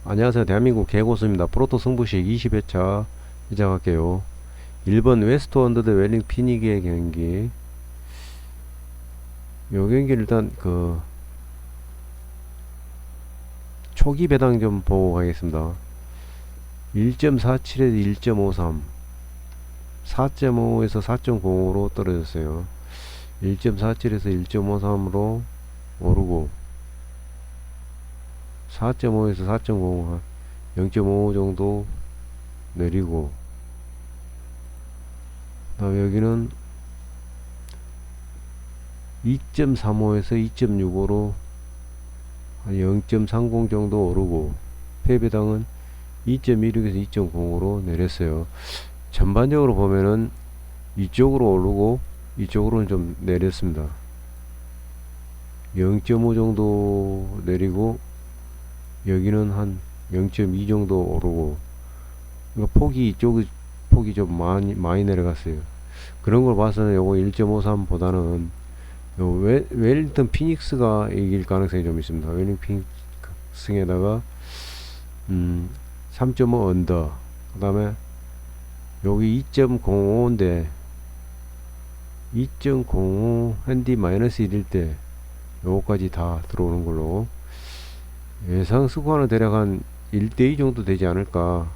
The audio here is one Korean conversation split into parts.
안녕하세요. 대한민국 개고수입니다. 프로토 승부식 20회차 시작할게요. 1번 웨스트 원더드 웰링 피니기의 경기. 요 경기 일단 초기 배당 좀 보고 가겠습니다. 1.47에서 1.53, 4.5에서 4.05로 떨어졌어요. 1.47에서 1.53으로 오르고, 4.5에서 4.05, 0.5 정도 내리고, 그다음에 여기는 2.35에서 2.65로 한 0.30 정도 오르고, 패배당은 2.16에서 2.05로 내렸어요. 전반적으로 보면은 이쪽으로 오르고 이쪽으로는 좀 내렸습니다. 0.5 정도 내리고 여기는 한 0.2 정도 오르고, 그러니까 폭이 좀 많이 내려갔어요. 그런 걸 봐서는 요거 1.53보다는 요 웰링턴 피닉스가 이길 가능성이 좀 있습니다. 웰링 피닉스에다가 3.5 언더, 그 다음에 여기 2.05인데 2.05 핸디 마이너스 1일 때 요거까지 다 들어오는 걸로 예상 스코어는 대략 한 1대2 정도 되지 않을까.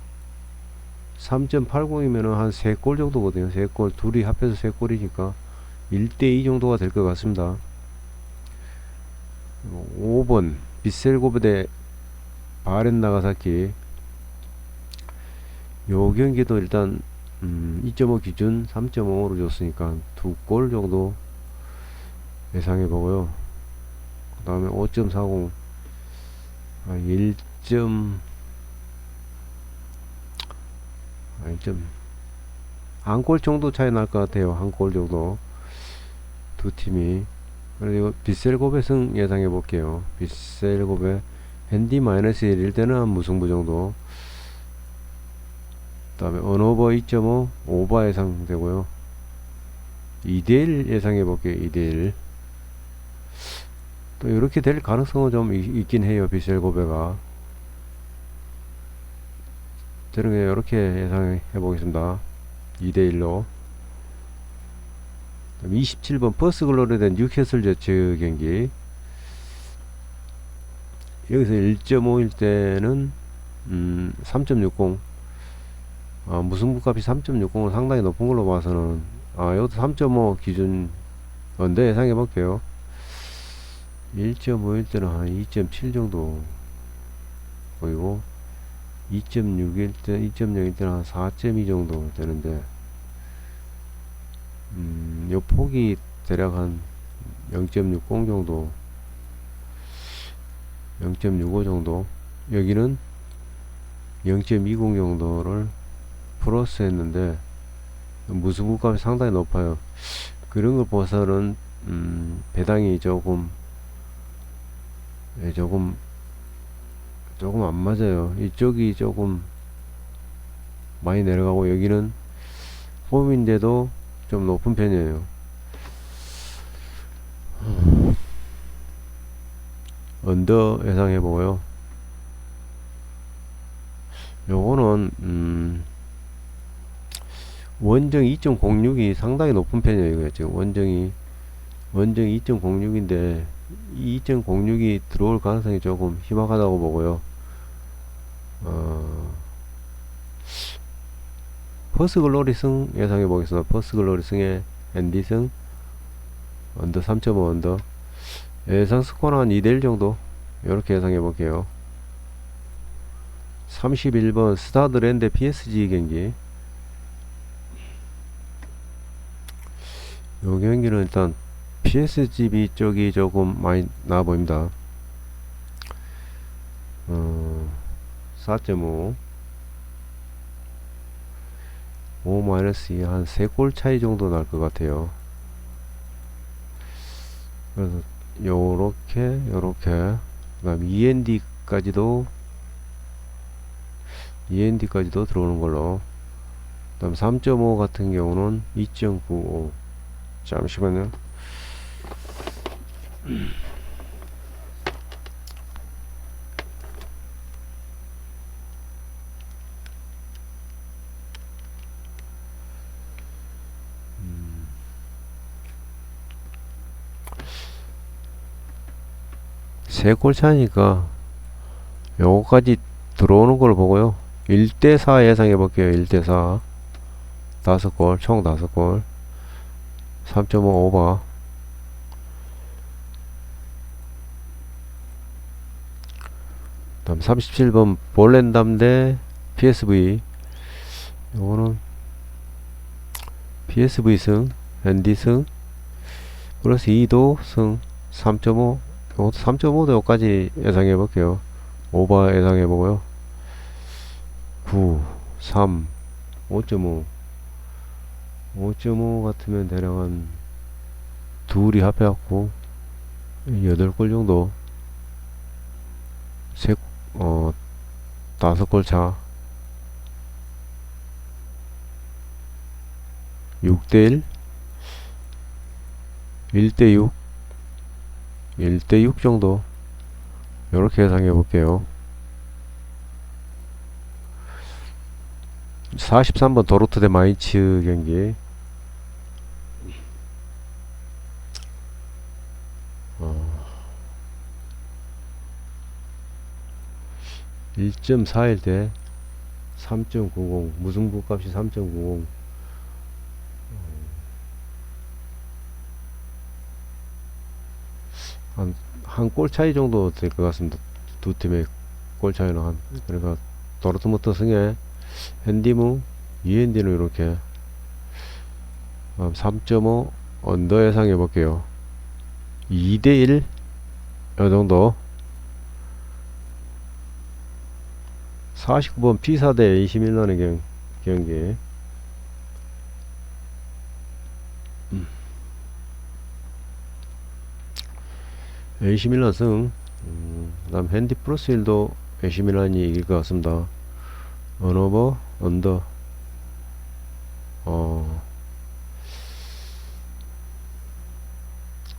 3.80이면은 한 3골 정도거든요. 3골, 둘이 합해서 3골이니까 1대2 정도가 될 것 같습니다. 5번 비셀고베 대 바렌 나가사키. 요 경기도 일단 2.5 기준 3.5로 줬으니까 2골 정도 예상해 보고요. 그 다음에 5.40 1. 1골 정도 차이 날 것 같아요. 1골 정도 두 팀이. 그리고 비셀고베 승 예상해 볼게요. 비셀고베 핸디 마이너스 1일 때는 한 무승부 정도. 그 다음에 언오버 2.5 오버 예상되고요. 2대1 예상해 볼게요. 2대1. 또 이렇게 될 가능성은 좀 있긴 해요. 비셀고베가. 저는 이렇게 예상해 보겠습니다. 2대1로. 27번 퍼스 글로리 된 뉴캐슬 저츠 경기. 여기서 1.5일 때는 3.60, 무승부값이 3.60은 상당히 높은 걸로 봐서는 이것도 3.5 기준 언더 예상해 볼게요. 1.5일 때는 한 2.7 정도 보이고, 2.6일 때, 2.0일 때는 한 4.2 정도 되는데, 요 폭이 대략 한 0.60 정도, 0.65 정도, 여기는 0.20 정도를 플러스 했는데, 무승부값이 상당히 높아요. 그런 걸 봐서는, 배당이 조금 안 맞아요. 이쪽이 조금 많이 내려가고, 여기는 홈인데도 좀 높은 편이에요. 언더 예상해 보고요. 요거는 원정 2.06이 상당히 높은 편이에요. 이거 지금 원정이 2.06인데 2.06이 들어올 가능성이 조금 희박하다고 보고요. 퍼스 글로리 승 예상해 보겠습니다. 퍼스 글로리 승의 앤디 승 언더 3.5 언더. 예상 스코어는 한 2대1 정도 이렇게 예상해 볼게요. 31번 스타드랜드 PSG 경기. 요 경기는 일단 PSG 쪽이 조금 많이 나아 보입니다. 4.5 5-2 한 3골 차이 정도 날 것 같아요. 그래서 요렇게 그 다음 END까지도 들어오는 걸로. 그 다음 3.5 같은 경우는 2.95. 잠시만요. 세 골 차니까 요거까지 들어오는 걸 보고요. 1대4 예상해 볼게요. 1대4 5골, 총 5골, 3.5 오버. 다음 37번 볼랜담 대 PSV. 요거는 PSV 승, 앤디 승, 플러스 2도 승, 3.5. 요것도 3.5도 여기까지 예상해 볼게요. 오버 예상해 보고요. 9, 3, 5.5. 5.5 같으면 대략 한 둘이 합해갖고 8골 정도. 5골 차. 6대1, 1대6, 1대6 정도. 요렇게 예상해 볼게요. 43번 도르트 대 마인츠 경기. 1.41 대 3.90. 무승부 값이 3.90. 한 골 차이 정도 될 것 같습니다. 두 팀의 골 차이는 그러니까 도르트문트 승에 핸디무, 이핸디는 이렇게 3.5 언더 예상해 볼게요. 2대1 이 정도. 49번 피사 대 AC 밀란의 경기. AC 밀란 승. 다음 핸디 플러스 1도 AC 밀란이 이길 것 같습니다. 언오버 언더.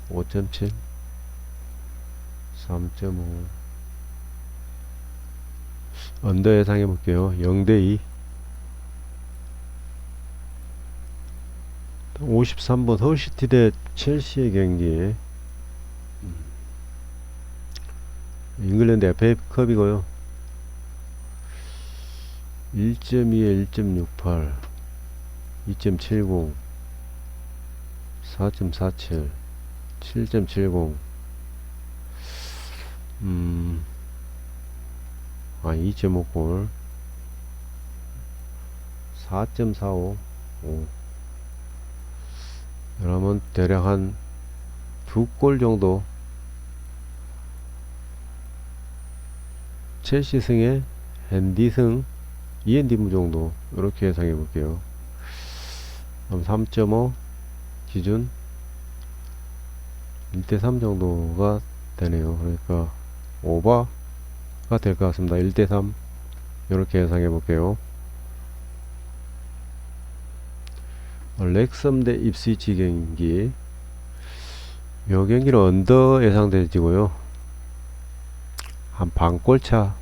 5.7, 3.5 언더 예상해 볼게요. 0대2. 53번 헐시티 대 첼시의 경기. 잉글랜드 FA컵이고요. 1.2에 1.68, 2.70, 4.47, 7.70. 2.5골, 4.45. 그러면 대략 한 2골 정도. 첼시 승에 핸디 승, 이핸디무 정도. 이렇게 예상해 볼게요. 그럼 3.5 기준 1대3 정도가 되네요. 그러니까 오버가 될 것 같습니다. 1대3 이렇게 예상해 볼게요. 렉섬 대 입스위치 경기. 요 경기는 언더 예상되지고요. 한 반골차,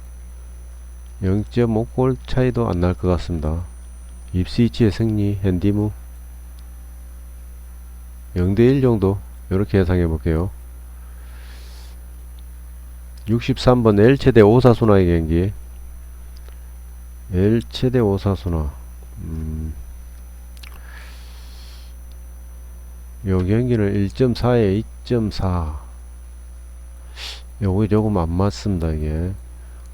0.5골 차이도 안 날 것 같습니다. 입스위치의 승리, 핸디무 0대1 정도. 이렇게 예상해 볼게요. 63번 엘체 대 오사수나의 경기. 엘체 대 오사수나. 요 경기는 1.4에 2.4. 요거 조금 안 맞습니다. 이게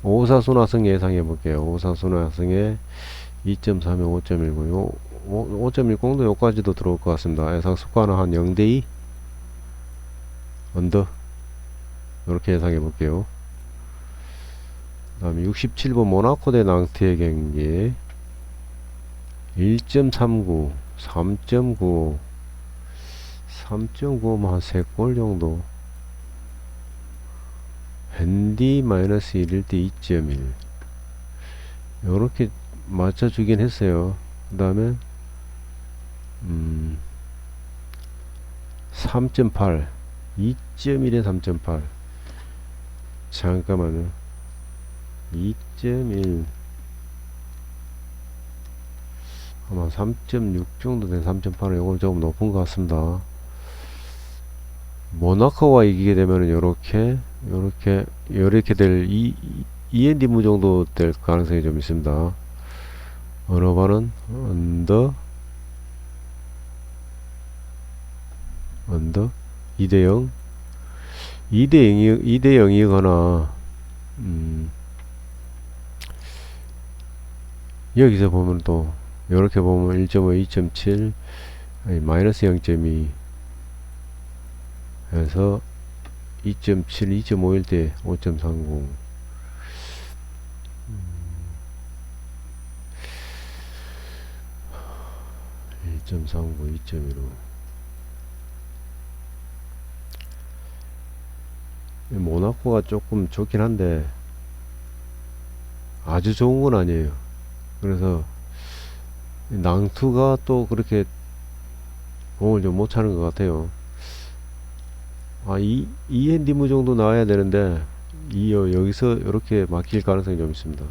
오사수나 승 예상해 볼게요. 오사수나 승에 2.3에 5.19. 5.10도 요까지도 들어올 것 같습니다. 예상 스코어는 한 0대2 언더. 이렇게 예상해 볼게요. 그 다음에 67번 모나코 대 낭트의 경기. 1.39, 3.95, 3.95면 한 3골 정도. 핸디 마이너스 1일 때 2.1. 요렇게 맞춰주긴 했어요. 그 다음에 3.8, 2.1에 3.8. 잠깐만요. 2.1 아마 3.6 정도 된 3.8은 요건 조금 높은 것 같습니다. 모나코가 이기게 되면 요렇게 요렇게 될 END 무 정도 될 가능성이 좀 있습니다. 언어바는 언더 2대0 2대0이거나 여기서 보면 또 요렇게 보면 1.5 2.7 마이너스 0.2 해서 2.7 2.5일 때 5.30 1.39 2.15 모나코가 조금 좋긴 한데 아주 좋은 건 아니에요. 그래서 낭투가 또 그렇게 공을 좀 못 차는 것 같아요. END무 정도 나와야 되는데 여기서 이렇게 막힐 가능성이 좀 있습니다.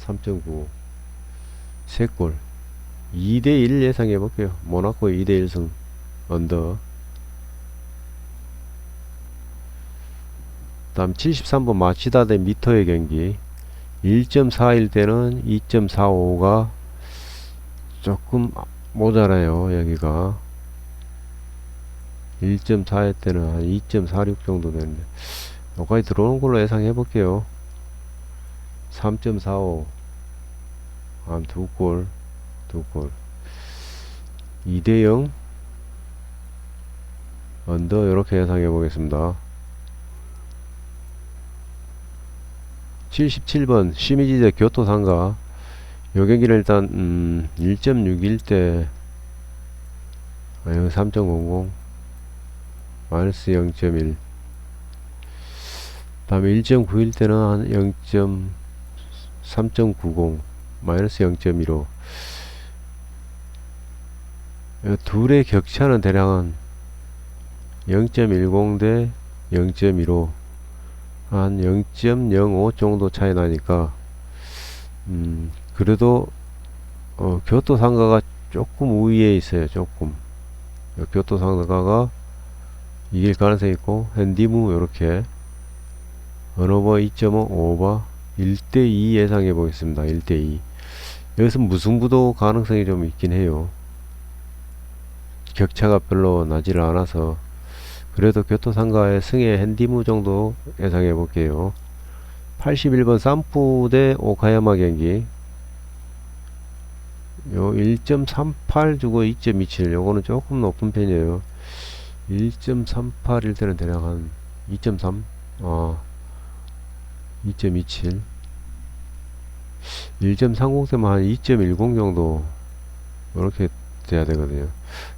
3.95 3골 2대1 예상해 볼게요. 모나코 2대1승 언더. 다음 73번 마치다 대 미터의 경기 1.4일 때는 2.45가 조금 모자라요. 여기가 1.4일 때는 한 2.46 정도 되는데 여기까지 들어오는 걸로 예상해 볼게요. 3.45 한 2골 2대0 언더 이렇게 예상해 보겠습니다. 77번 시미지 대 교토상가 요 경기는 일단 1.61 때 3.00 마이너스 0.1 다음에 1.9일 때는 한 3.90 마이너스 0.15 둘의 격차는 대략 한 0.10 대 0.15 한 0.05 정도 차이 나니까 그래도 교토상가가 조금 우위에 있어요. 조금 교토상가가 이길 가능성이 있고 핸디무 요렇게 언어버 2.5 오버 1대2 예상해 보겠습니다. 1대2 여기서 무승부도 가능성이 좀 있긴 해요. 격차가 별로 나지를 않아서 그래도 교토상가의 승의 핸디무 정도 예상해 볼게요. 81번 쌈푸 대 오카야마 경기 요 1.38 주고 2.27 요거는 조금 높은 편이에요. 1.38일 때는 대략 한 2.3 2.27 1.30 때면 한 2.10 정도 이렇게 돼야 되거든요.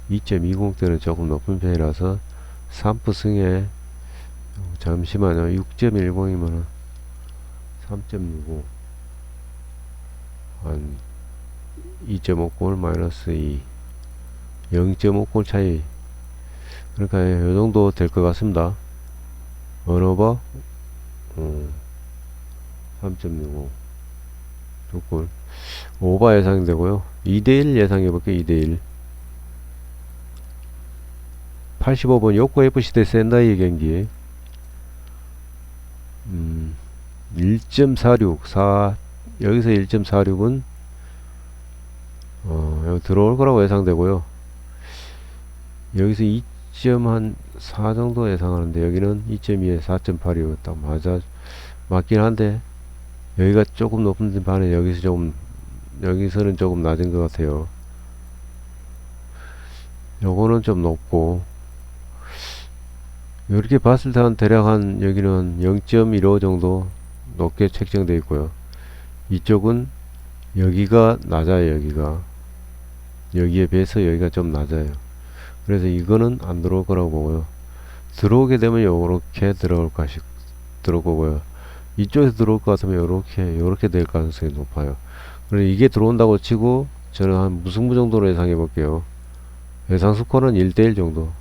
2.20 때는 조금 높은 편이라서 3프 승에 잠시만요. 6.10이면은 3.65 한 2.5골 마이너스 2 0.5골 차이 그러니까 이 정도 될 것 같습니다. 언어버 3.65 2골 오버 예상되고요. 2대1 예상해볼게요. 2대1 85번 요코FC 대 센다이 경기 1.46 여기서 1.46은 여기 들어올 거라고 예상되고요. 여기서 2.4 정도 예상하는데 여기는 2.2에 4.8이고 딱 맞긴 한데 여기가 조금 높은 반에 여기서는 조금 낮은 것 같아요. 요거는 좀 높고 이렇게 봤을 때 대략 한 여기는 0.15 정도 높게 책정되어 있고요. 이쪽은 여기가 낮아요. 여기에 비해서 여기가 좀 낮아요. 그래서 이거는 안 들어올 거라고 보고요. 들어오게 되면 요렇게 들어올 거고요. 이쪽에서 들어올 것 같으면 요렇게 될 가능성이 높아요. 그래서 이게 들어온다고 치고 저는 한 무승부 정도로 예상해 볼게요. 예상 스코어는 1대1 정도.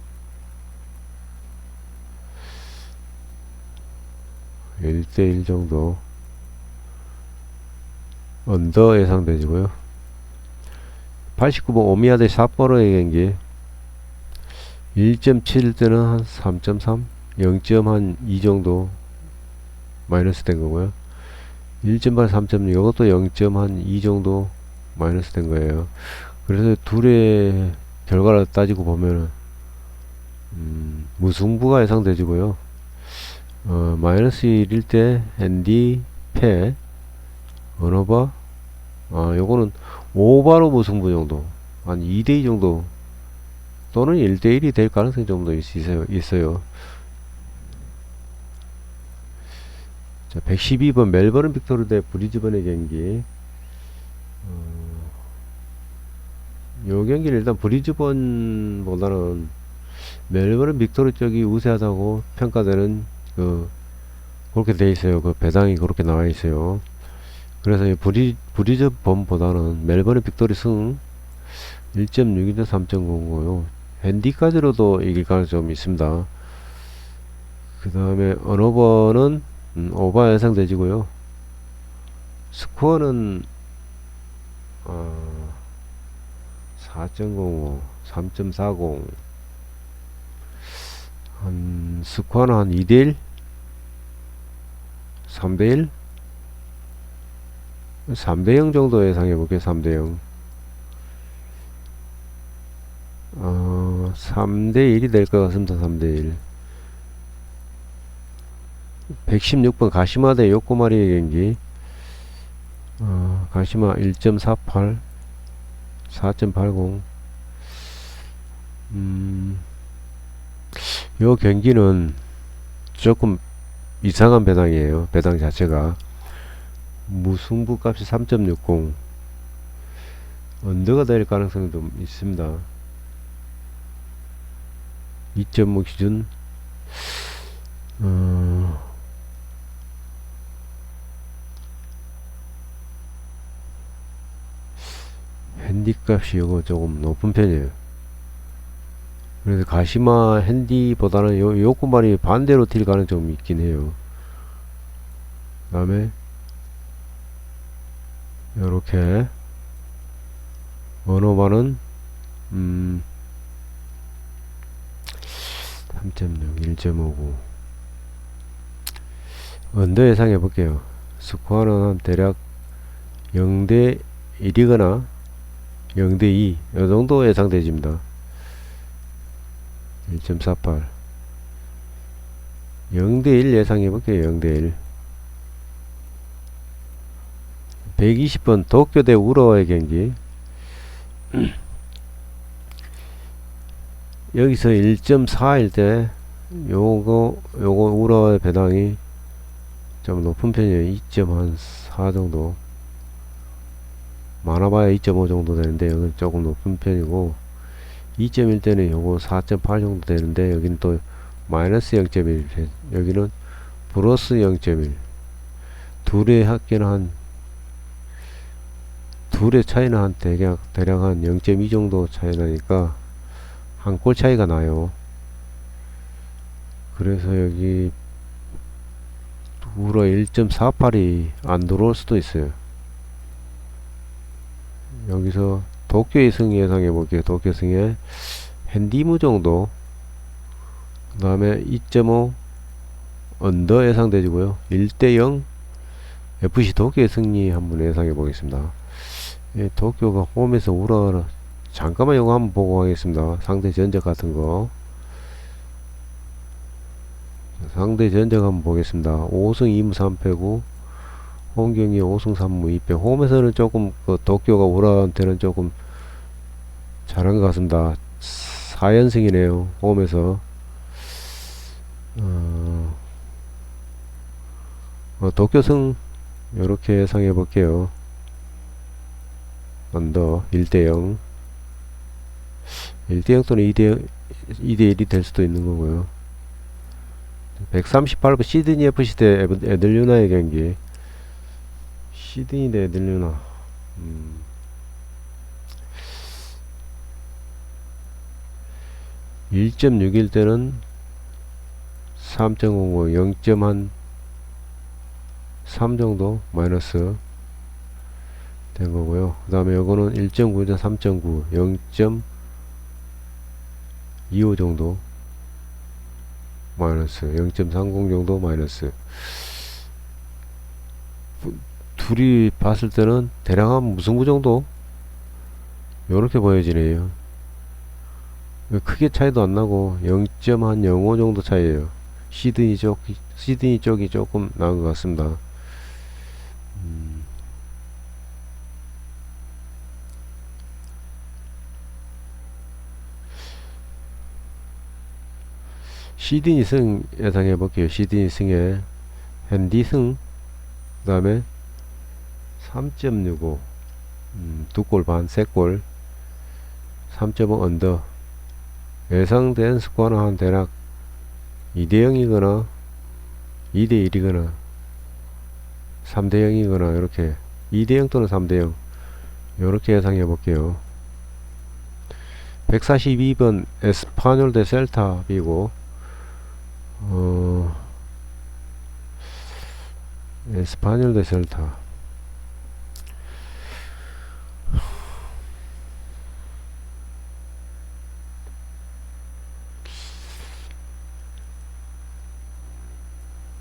1대1 정도 언더 예상되지고요. 89번 오미야 대 삿포로의 경기 1.7일 때는 한 3.3, 0.2 정도 마이너스 된 거고요. 1.8, 3.6 이것도 0.2 정도 마이너스 된 거예요. 그래서 둘의 결과를 따지고 보면은 무승부가 예상되지고요. 마이너스 1일 때 핸디 패 언어바 요거는 오버로 무승부 정도 한 2대2 정도 또는 1대1이 될 가능성이 좀 더 있어요. 자, 112번 멜버른 빅토르 대 브리즈번의 경기. 요 경기는 일단 브리즈번보다는 멜버른 빅토르 쪽이 우세하다고 평가되는 그렇게 돼 있어요. 그 배당이 그렇게 나와 있어요. 그래서 이 브리즈번보다는 멜버른 빅토리 승 1.6이나 3.0고요. 핸디까지로도 이길 가능성이 좀 있습니다. 그 다음에 언어번은 오버 예상되지고요. 스코어는 4.05, 3.40, 한 스코어는 한 2대1, 3대1, 3대0 정도 예상해 볼게요. 3대0. 3대1이 될 것 같습니다. 3대1. 116번 가시마 대 요코마리의 경기. 가시마 1.48, 4.80. 요 경기는 조금 이상한 배당이에요. 배당 자체가. 무승부 값이 3.60. 언더가 될 가능성이 좀 있습니다. 2.5 기준. 핸디값이 요거 조금 높은 편이에요. 그래서 가시마 핸디보다는 요코말이 반대로 튈 가능성이 좀 있긴 해요. 그 다음에 요렇게 언어반은 3.6, 1.59 언더 예상해 볼게요. 스코어는 한 대략 0대 1이거나 0대 2 요정도 예상되집니다. 1.48 0대 1 예상해 볼게요. 0대 1. 120번 도쿄 대 우러와의 경기. 여기서 1.4일 때 요거 우러와의 배당이 좀 높은 편이에요. 2.4 정도. 많아봐야 2.5 정도 되는데 여기는 조금 높은 편이고 2.1 때는 요거 4.8 정도 되는데 여기는 또 마이너스 0.1 여기는 플러스 0.1 둘의 합계는 둘의 차이는 한 대략 한 0.2 정도 차이 나니까 한 골 차이가 나요. 그래서 여기 우러 1.48이 안 들어올 수도 있어요. 여기서 도쿄의 승 예상해 볼게요. 도쿄 승에 핸디무 정도. 그 다음에 2.5 언더 예상되지고요. 1대0 FC 도쿄의 승리 한번 예상해 보겠습니다. 예, 도쿄가 홈에서 우러러 잠깐만 이거 한번 보고 가겠습니다. 상대 전적 같은 거. 상대 전적 한번 보겠습니다. 5승 2무 3패고 홈 경기 5승 3무 2패. 홈에서는 조금 도쿄가 우러한테는 조금 잘한 것 같습니다. 4연승이네요. 홈에서. 도쿄승 요렇게 예상해 볼게요. 언더 1대0 1대0 또는 2대1이 될 수도 있는 거고요. 138번 시드니 FC 대 에들류나의 경기. 시드니 대 에들류나 1.6일 때는 3.05 0.3 정도 마이너스 된 거고요. 그 다음에 요거는 1.9자 3.9 0. 25 정도 마이너스, 0.30 정도 마이너스. 둘이 봤을 때는 대략 한 무승부 정도 요렇게 보여지네요. 크게 차이도 안 나고 0.05 정도 차이에요. 시드니 쪽이 조금 나은 것 같습니다. 시드니 승 예상해 볼게요. 시드니 승에 핸디 승, 그 다음에 3.65 두 골 반, 세 골, 3.5 언더. 예상된 스코어는 한 대략 2대0이거나 2대1이거나 3대0이거나 이렇게 2대0 또는 3대0 이렇게 예상해 볼게요. 142번 에스파뇰 대 셀타비고, 에스파뇰 대 셀타.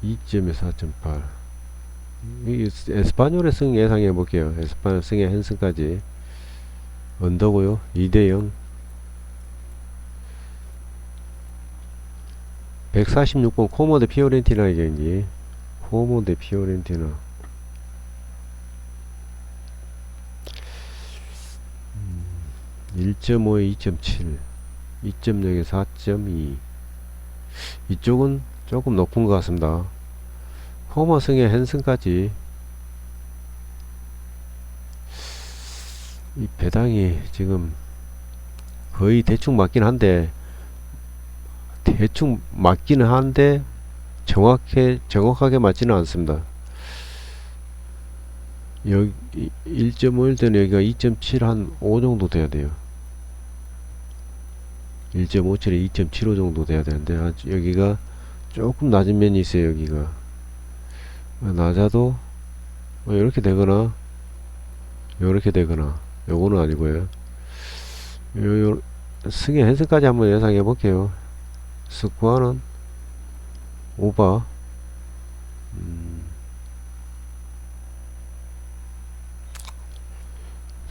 (2.2) 4.8. 이 에스파뇰의 승 예상해 볼게요. 에스파뇰 승의 한 승까지 언더고요. 2대0. 146번 코모 대 피오렌티나의 경기. 코모 대 피오렌티나. 1.5에 2.7, 2.0에 4.2. 이쪽은 조금 높은 것 같습니다. 코모 승의 헨슨까지. 이 배당이 지금 거의 대충 맞긴 한데, 정확하게 맞지는 않습니다. 여기 1.5일 때는 여기가 2.7 한 5 정도 돼야 돼요. 1.57에 2.75 정도 돼야 되는데, 여기가 조금 낮은 면이 있어요. 여기가 낮아도 이렇게 되거나 요렇게 되거나, 요거는 아니고요. 승의 헨슨까지 한번 예상해 볼게요. 스코어는 오버,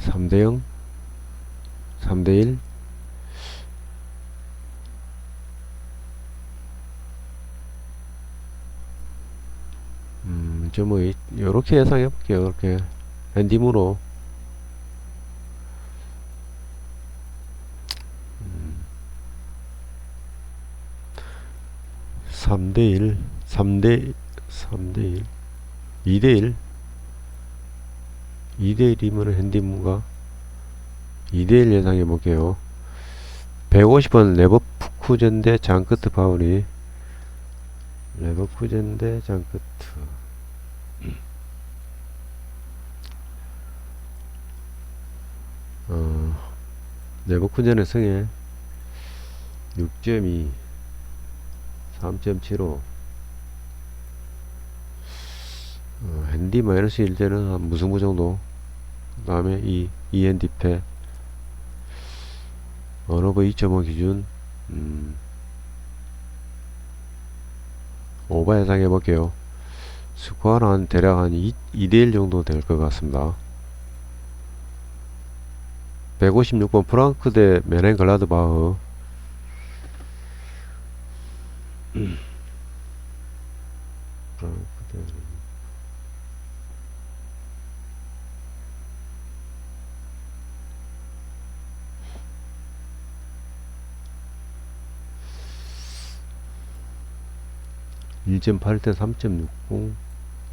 3대0, 3대1. 뭐 요렇게 예상해 볼게요. 이렇게 엔딩으로 3대1, 3대1, 2대1, 2대1이면 핸디문가 2대1 예상해 볼게요. 150번 레버쿠젠 대 장크트 파울이. 레버쿠젠 대 장크트. 레버쿠젠의 승에 6.2, 3.75. 핸디 마이너스 1대는 한 무승부 정도. 그 다음에 이 핸디패 언어버 2.5 기준. 오버 예상해 볼게요. 스코어는 한 대략 한 2대1 정도 될 것 같습니다. 156번 프랑크 대 메넨글라드바흐. 프랑크 대 1.8 대 3.60,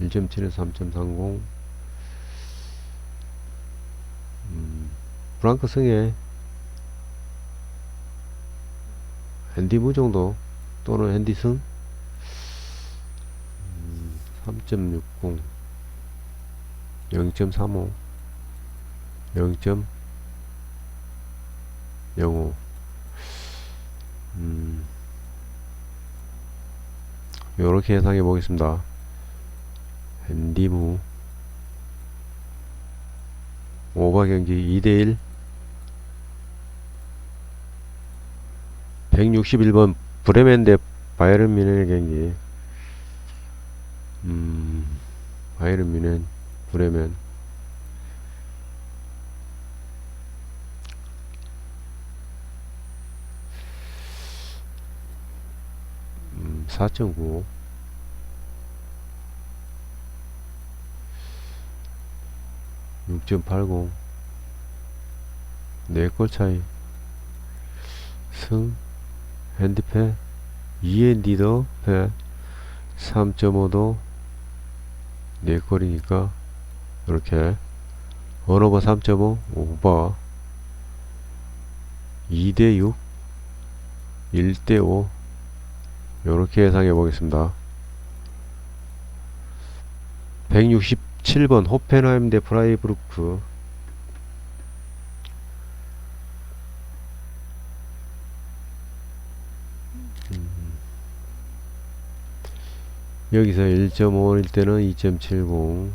1.7에 3.30. 프랑크 승에 핸디무 정도 또는 핸디승 3.60, 0.35, 0.05. 요렇게 예상해 보겠습니다. 핸디무 오버 경기 2대1. 161번 브레멘 대 바이에른 뮌헨의 경기. 바이에른 뮌헨, 브레멘. 4.95. 6.80. 4골 차이. 승, 핸디패, 2의 리더 패, 3.5도 4골이니까 이렇게 언오버 3.5 오버 2대6 1대5 요렇게 예상해 보겠습니다. 167번 호펜하임 대 프라이부르크. 여기서 1.5일 때는 2.70,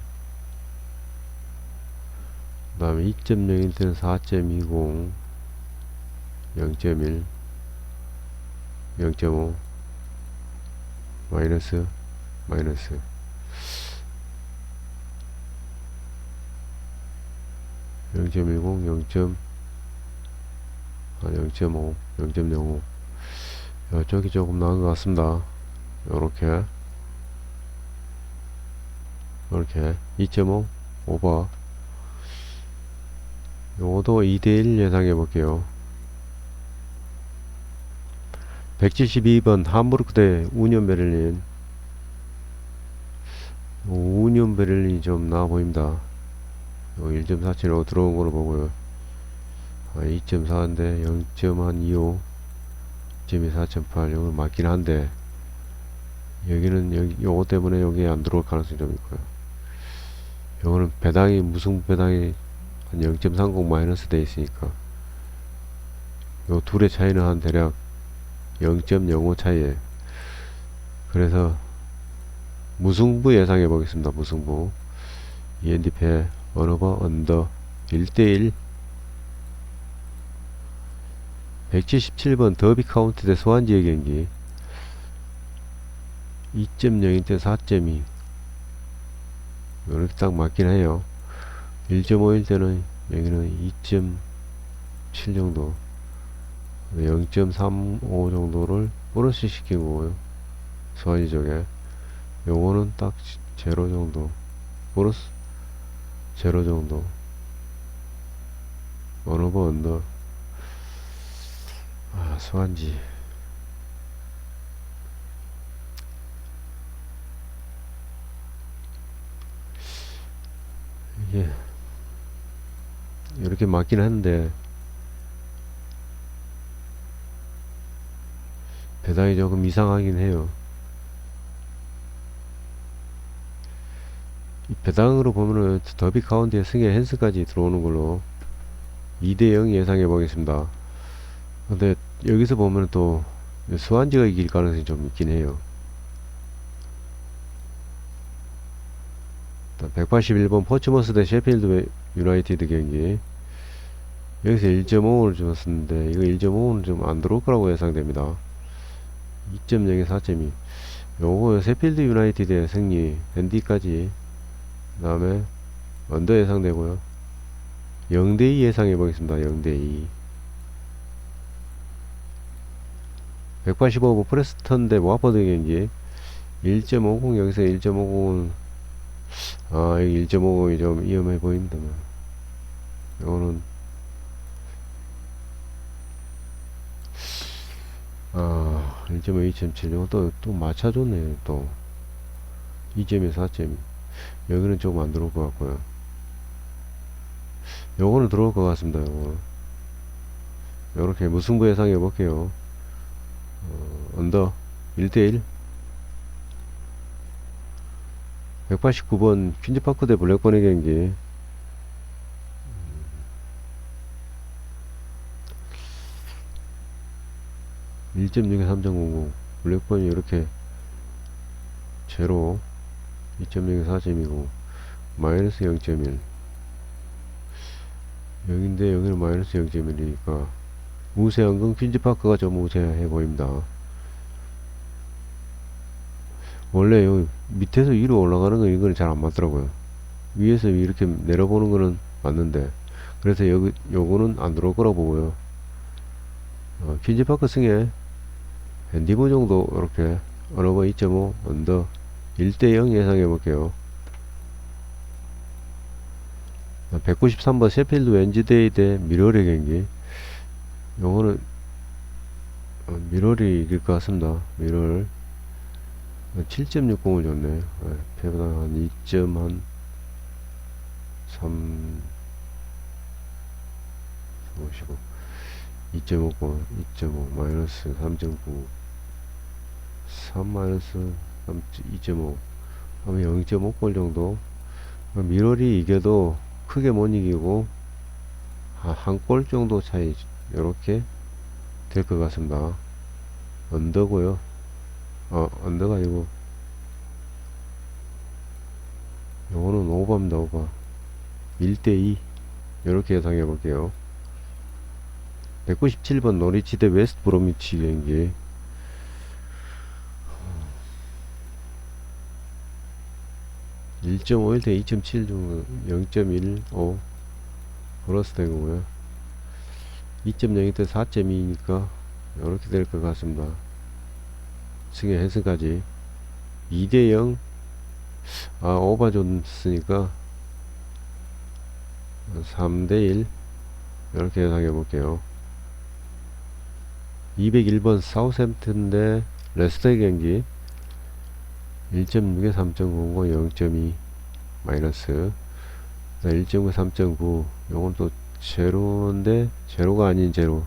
그 다음에 2.0일 때는 4.20, 0.1, 0.5, 마이너스, 마이너스. 0.10, 0.5, 0.05. 이쪽이 조금 나은 것 같습니다. 요렇게. 이렇게 2.5 오버. 요것도 2대1 예상해 볼게요. 172번 함부르크 대 우니온 베를린. 우니온 베를린이 좀 나아 보입니다. 1.47로 들어온 걸로 보고요. 2.4인데 0.25, 4.8 이거 맞긴 한데 여기는 요거 때문에 여기 안 들어올 가능성이 좀 있고요. 요거는 배당이 무승부 배당이 한 0.30 마이너스 돼 있으니까 요 둘의 차이는 한 대략 0.05 차이에. 그래서 무승부 예상해 보겠습니다. 무승부. END패 언오버 언더 1대1. 177번 더비 카운티 대 소환지의 경기. 2.0일 때 4.2 이렇게 딱 맞긴 해요. 1.5일 때는 여기는 2.7 정도, 0.35 정도를 보너스 시킨 거고요. 소환이 쪽에 요거는 딱 제로 정도, 보너스 제로 정도. 언오버 언더. 소환지 이게 이렇게 맞긴 한데 배당이 조금 이상하긴 해요. 이 배당으로 보면은 더비 카운티의 승에 헨스까지 들어오는 걸로 2대0 예상해 보겠습니다. 근데 여기서 보면 또 수완지가 이길 가능성이 좀 있긴 해요. 181번 포츠머스 대 셰필드 유나이티드 경기. 여기서 1.5를 줬었는데 이거 1.5는 좀 안 들어올 거라고 예상됩니다. 2.0에 4.2. 요거 셰필드 유나이티드의 승리 핸디까지, 그 다음에 언더 예상되고요. 0대2 예상해 보겠습니다. 0대2. 185번 프레스턴 대 와퍼드 경기. 1.50 여기서 1.50은 여기 1.50이 좀 위험해 보입니다. 이거는 1.5, 2.7 이거 또 맞춰줬네. 또 2.2, 4.2 여기는 조금 안 들어올 것 같고요. 요거는 들어올 것 같습니다. 요거 요렇게 무승부 예상해 볼게요. 언더 1대1. 189번 퀸즈파크 대 블랙번의 경기. 1.6에 3.00 블랙번이 이렇게 제로, 2.0에 4.20 마이너스 0.1 여긴데 여기는 마이너스 0.1이니까 우세한금 퀸즈파크가 좀 우세해 보입니다. 원래 여기 밑에서 위로 올라가는 건 이거는 잘 안 맞더라고요. 위에서 이렇게 내려보는 거는 맞는데, 그래서 여기 요거는 안 들어올 거라고 보고요. 퀸즈파크 승에 핸디브 정도 이렇게 언어버 2.5 언더 1대0 예상해 볼게요. 193번 셰필드 웬즈데이 대 미러리 경기. 요거는 미러리 이길 것 같습니다. 미러리 7.60을 줬네. 패보다 한 2.3 보시고 2.50 2.5 마이너스 3.9 3 마이너스 2.5 하면 0.5골 정도. 미러리 이겨도 크게 못 이기고 한 골 정도 차이 이렇게 될 것 같습니다. 언더고요. 언더가 아니고 요거는 오버입니다. 오버 1대2 이렇게 예상해 볼게요. 197번 노리치 대 웨스트 브로미치 경기. 1.51 대 2.7 정도 0.15 플러스 된 거고요. 2.02 대 4.2니까 이렇게 될 것 같습니다. 승의 해승까지 2대0 오버 줬으니까 3대1 이렇게 예상해 볼게요. 201번 사우샘튼 대 레스터 경기. 1.6에 3.00 0.2 마이너스 1.9 3.9 요건 또 제로인데 제로가 아닌 제로.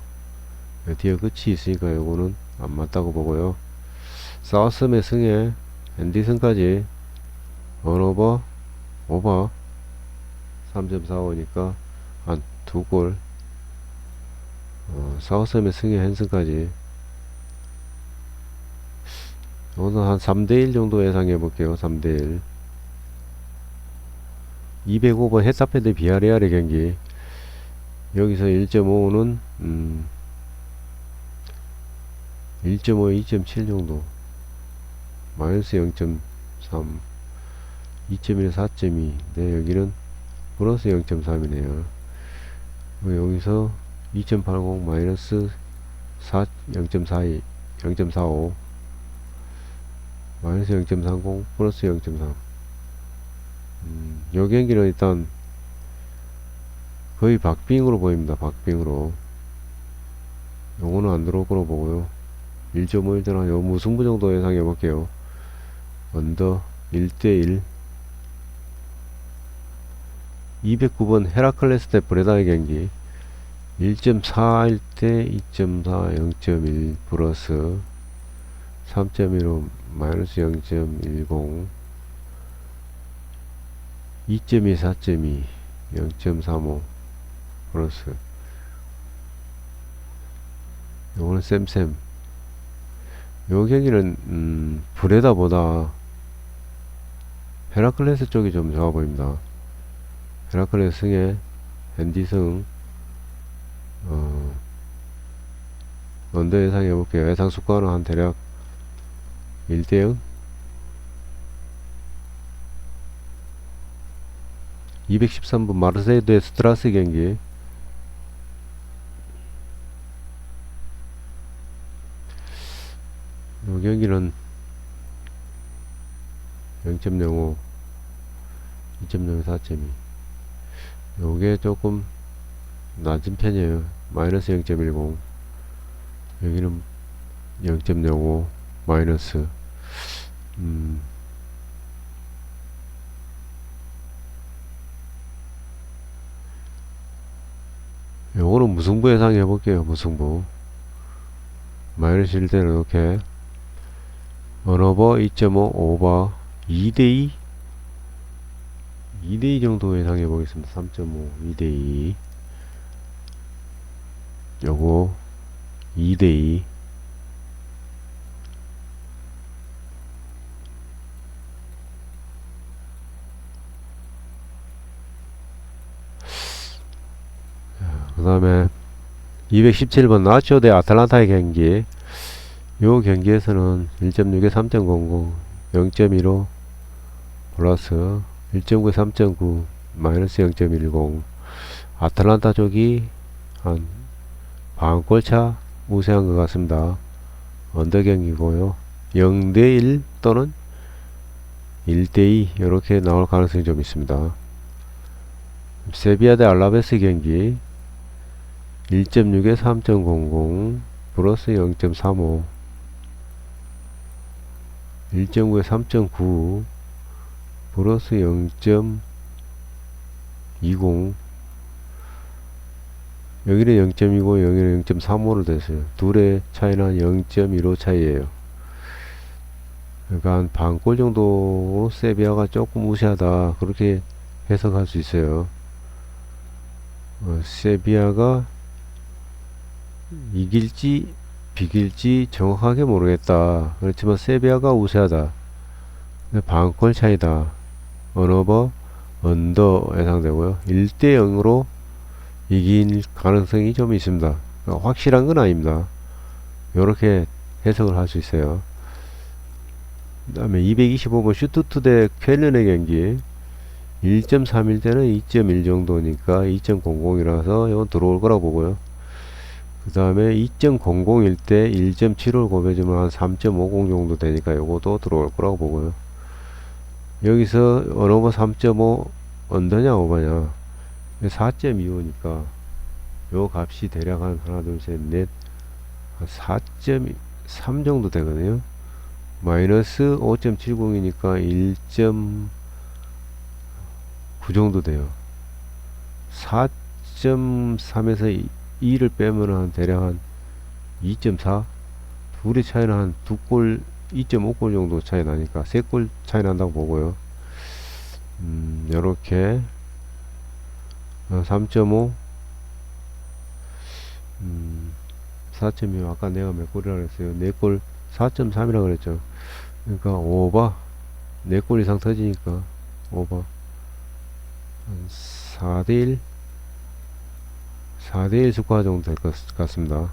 뒤에 끝이 있으니까 요거는 안 맞다고 보고요. 사우섬의 승에 앤디슨까지 언오버 오버 3.45니까 한 2골. 사우섬의 승에 헨슨까지 오늘 한 3대1 정도 예상해 볼게요. 3대1 205번 헤타페 대 비아레알의 경기. 여기서 1.5는 1.5, 2.7 정도 마이너스 0.3 2.1, 4.2 네, 여기는 플러스 0.3이네요 여기서 2.80 마이너스 0.42 0.45 마이너스 0.30 플러스 0.3 요 경기는 일단 거의 박빙으로 보입니다. 박빙으로 요거는 안 들어올 거로 보고요. 1.5 1.5 요 무승부 정도 예상해 볼게요. 언더 1대1 209번 헤라클레스 대 브레다의 경기. 1.4일 때 2.4 0.1 플러스 3.15 마이너스 0.10 2.2 4.2 0.35 플러스 요거는 쌤쌤. 요 경기는 브레다보다 헤라클레스 쪽이 좀 좋아 보입니다. 헤라클레스 승에 앤디승 언더 예상해 볼게요. 예상 수가는 한 대략 1대0 213분 마르세유 대 스트라스 경기. 이 경기는 0.05 2.0 4.2 요게 조금 낮은 편이에요. 마이너스 0.10 여기는 0.05 마이너스 요거는 무승부 예상해 볼게요. 무승부 마이너스 1대로 이렇게 언오버 2.5 오버 2대2 2대2 정도 예상해 보겠습니다. 3.5 2대2 요거 2대2 그 다음에 217번 나초 대 아틀란타의 경기. 요 경기에서는 1.6에 3.00, 0.15 플러스 1.9에 3.9 마이너스 0.10. 아틀란타 쪽이 한 반골차 우세한 것 같습니다. 언더 경기고요. 0대1 또는 1대2 이렇게 나올 가능성이 좀 있습니다. 세비야 대 알라베스 경기 1.6에 3.00 플러스 0.35 1.9에 3.9 플러스 0.20 여기는 0.20 여기는 0.35를 됐어요. 둘의 차이는 0.15 차이에요. 그러니까 한 반골 정도로 세비야가 조금 우세하다 그렇게 해석할 수 있어요. 세비야가 이길지 비길지 정확하게 모르겠다. 그렇지만 세비야가 우세하다. 반골 차이다. 언어버 언더 예상되고요. 1대 0으로 이길 가능성이 좀 있습니다. 그러니까 확실한 건 아닙니다. 이렇게 해석을 할 수 있어요. 그 다음에 225번 슈투트 대 쾰른의 경기 1.31 대는 2.1 정도니까 2.00이라서 이건 들어올 거라고 보고요. 그 다음에 2.001 대 1.75를 곱해주면 한 3.50 정도 되니까 요것도 들어올 거라고 보고요. 여기서 언어버 3.5 언더냐 오버냐 4.25니까 요 값이 대략 한 하나 둘 셋 넷 4.3 정도 되거든요. 마이너스 5.70이니까 1.9 정도 돼요. 4.3에서 2를 빼면 한 대략 한 2.4 둘의 차이는 한 2골 2.5골 정도 차이 나니까 3골 차이 난다고 보고요. 요렇게 3.5 4.2 아까 내가 몇 골이라 그랬어요. 4골 4.3이라 그랬죠. 그러니까 오버 4골 이상 터지니까 오버 4대1 4대1 스코어 정도 될 것 같습니다.